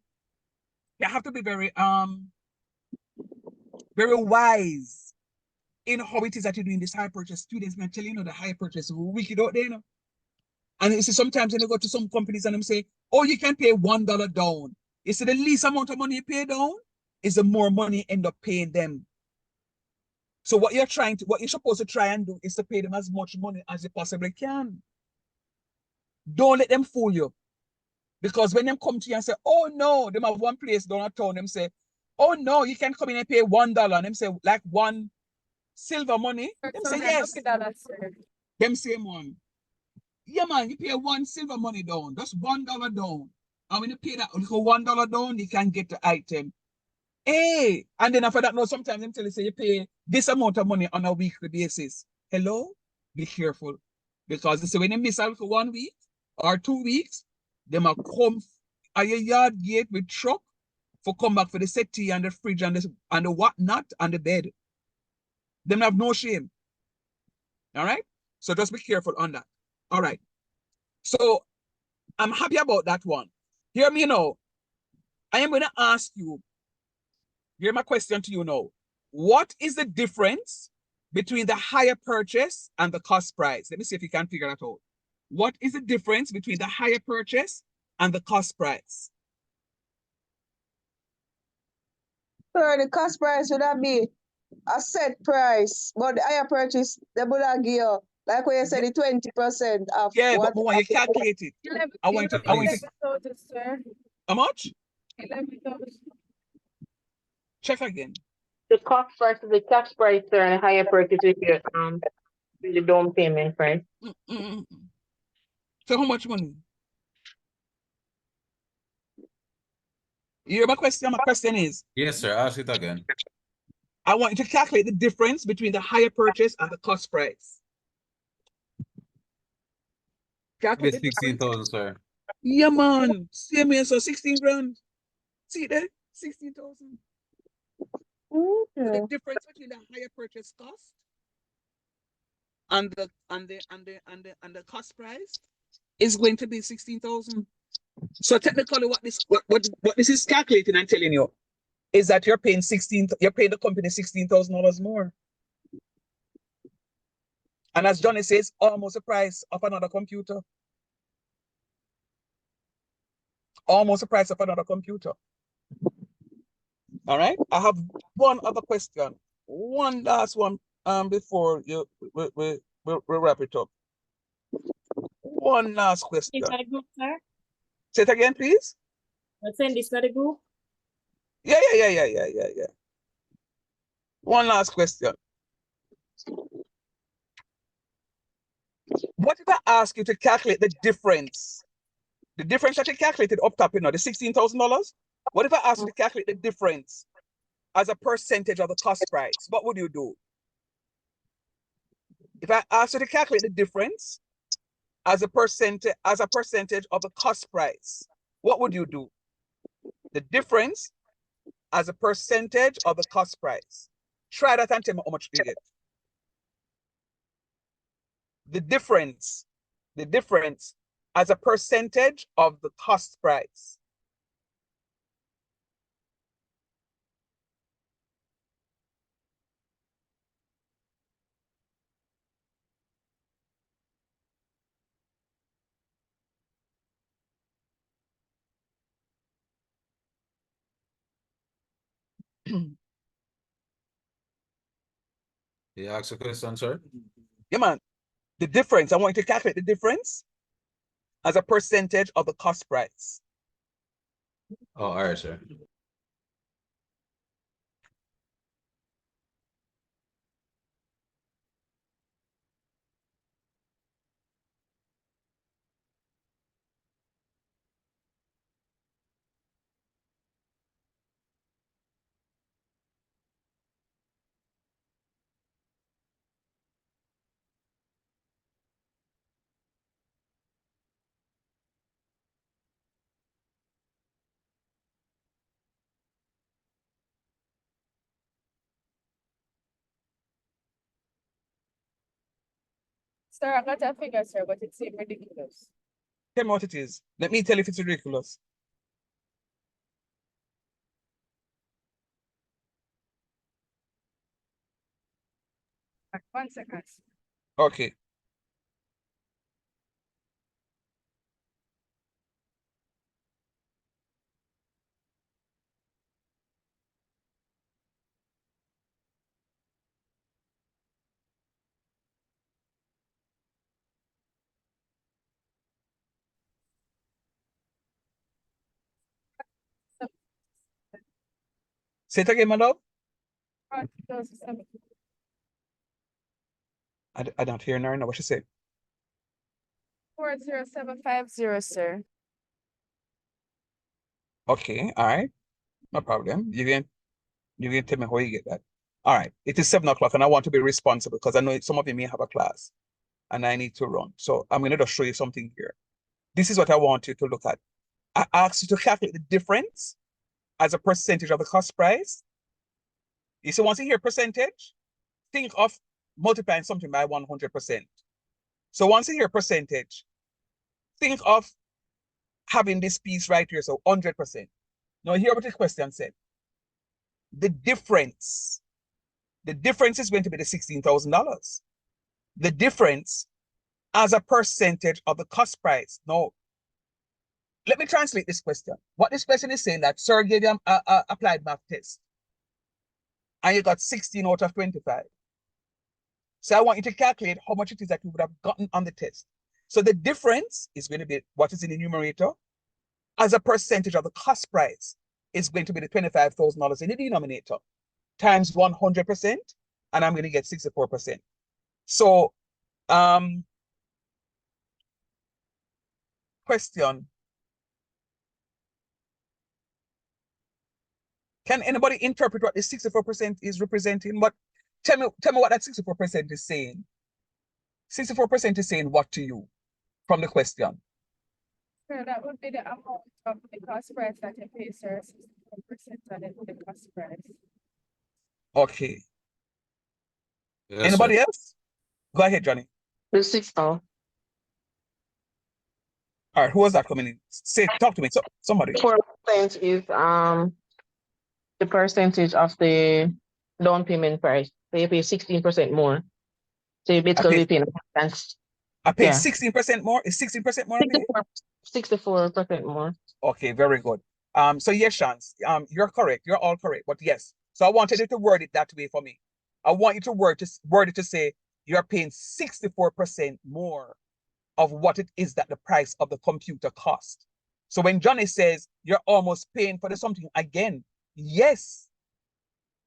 very wise in how it is that you're doing this high purchase. Students, man, tell you know the high purchase wicked out there, you know. And you see sometimes when you go to some companies and them say, oh, you can pay $1 down. You see the least amount of money you pay down is the more money you end up paying them. So what you're supposed to try and do is to pay them as much money as you possibly can. Don't let them fool you. Because when them come to you and say, oh no, them have one place down at town, them say, oh no, you can come in and pay $1. And them say, like one silver money. Them say, yes. Them same one. Yeah, man, you pay one silver money down. That's $1 down. And when you pay that $1 down, you can get the item. Hey, and then after that, no, sometimes them tell you, say you pay this amount of money on a weekly basis. Hello? Be careful. Because they say when you miss out for 1 week or 2 weeks, they might come at your yard gate with truck for come back for the settee and the fridge and the whatnot and the bed. Them have no shame. All right? So just be careful on that. All right. So I'm happy about that one. Hear me now. I am going to ask you, here's my question to you now. What is the difference between the higher purchase and the cost price? Let me see if you can figure that out. What is the difference between the higher purchase and the cost price?
Sir, the cost price would have be a set price, but the higher purchase, they would have give you, like what you said, the 20% of
Yeah,
what
but when you calculate it, I want to. How much?
11,000.
Check again.
The cost versus the tax price, sir, and a higher purchase with your the down payment price.
So how much money? You hear my question? My question is,
Yes, sir. Ask it again.
I want you to calculate the difference between the higher purchase and the cost price. Calculate
It's
the difference.
16,000, sir.
Yeah, man. Same here, so 16 grand. See there? 16,000. So the difference between the higher purchase cost and the cost price is going to be 16,000. So technically, what this is calculating and telling you is that you're paying the company $16,000 more. And as Johnny says, almost the price of another computer. Almost the price of another computer. All right. I have one other question. One last one before we wrap it up. One last question.
Is that a group, sir?
Say it again, please.
Send this to the group.
Yeah. One last question. What if I ask you to calculate the difference? The difference that you calculated up top, the $16,000? What if I ask you to calculate the difference as a percentage of the cost price? What would you do? If I ask you to calculate the difference as a percentage of the cost price, what would you do? The difference as a percentage of the cost price. Try that and tell me how much you get. The difference as a percentage of the cost price.
You ask a question, sir?
Yeah, man. The difference, I want you to calculate the difference as a percentage of the cost price.
Oh, all right, sir.
Sir, I got a figure, sir, but it seems ridiculous.
Tell me what it is. Let me tell you if it's ridiculous.
Right, 1 second.
Okay. Say it again, my love. I don't hear now what she said.
40750, sir.
Okay, all right. No problem. You can tell me how you get that. All right. It is 7 o'clock and I want to be responsible because I know some of you may have a class and I need to run. So I'm going to just show you something here. This is what I want you to look at. I asked you to calculate the difference as a percentage of the cost price. You see, once you hear percentage, think of multiplying something by 100%. So once you hear percentage, think of having this piece right here, so 100%. Now hear what the question said. The difference is going to be the $16,000. The difference as a percentage of the cost price. Now, let me translate this question. What this question is saying that sir gave you a applied math test and you got 16 out of 25. So I want you to calculate how much it is that you would have gotten on the test. So the difference is going to be what is in the numerator as a percentage of the cost price is going to be the $25,000 in the denominator times 100%, and I'm going to get 64%. So, question. Can anybody interpret what this 64% is representing? What tell me what that 64% is saying. 64% is saying what to you from the question?
Sir, that would be the amount of the cost price that you pay, sir. 64% of the cost price.
Okay.
Yes,
Anybody
sir.
else? Go ahead, Johnny.
The 6 oh.
All right, who was that coming in? Talk to me. So somebody.
4% is the percentage of the down payment price. So you pay 16% more. So you basically paying
I pay
yeah.
16% more. Is 16% more? I pay?
64% more.
Okay, very good. So yes, Shans, you're correct. You're all correct. But yes, so I wanted you to word it that way for me. I want you to word it to say you're paying 64% more of what it is that the price of the computer cost. So when Johnny says you're almost paying for the something again, Yes,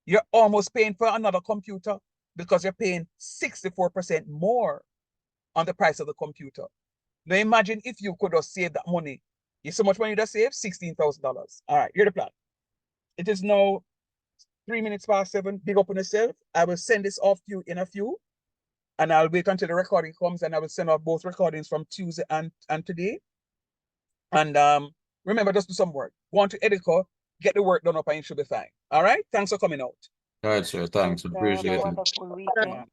you're almost paying for another computer because you're paying 64% more on the price of the computer. Now imagine if you could have saved that money. You see how much money you just saved? $16,000. All right, here's the plan. It is now 3 minutes past 7. Big up on yourself. I will send this off to you in a few. And I'll wait until the recording comes, and I will send off both recordings from Tuesday and today. And remember, just do some work. Go on to Edico, get the work done up, and you should be fine. All right? Thanks for coming out.
All right, sir. Thanks.
Have a
Appreciate it.
wonderful weekend.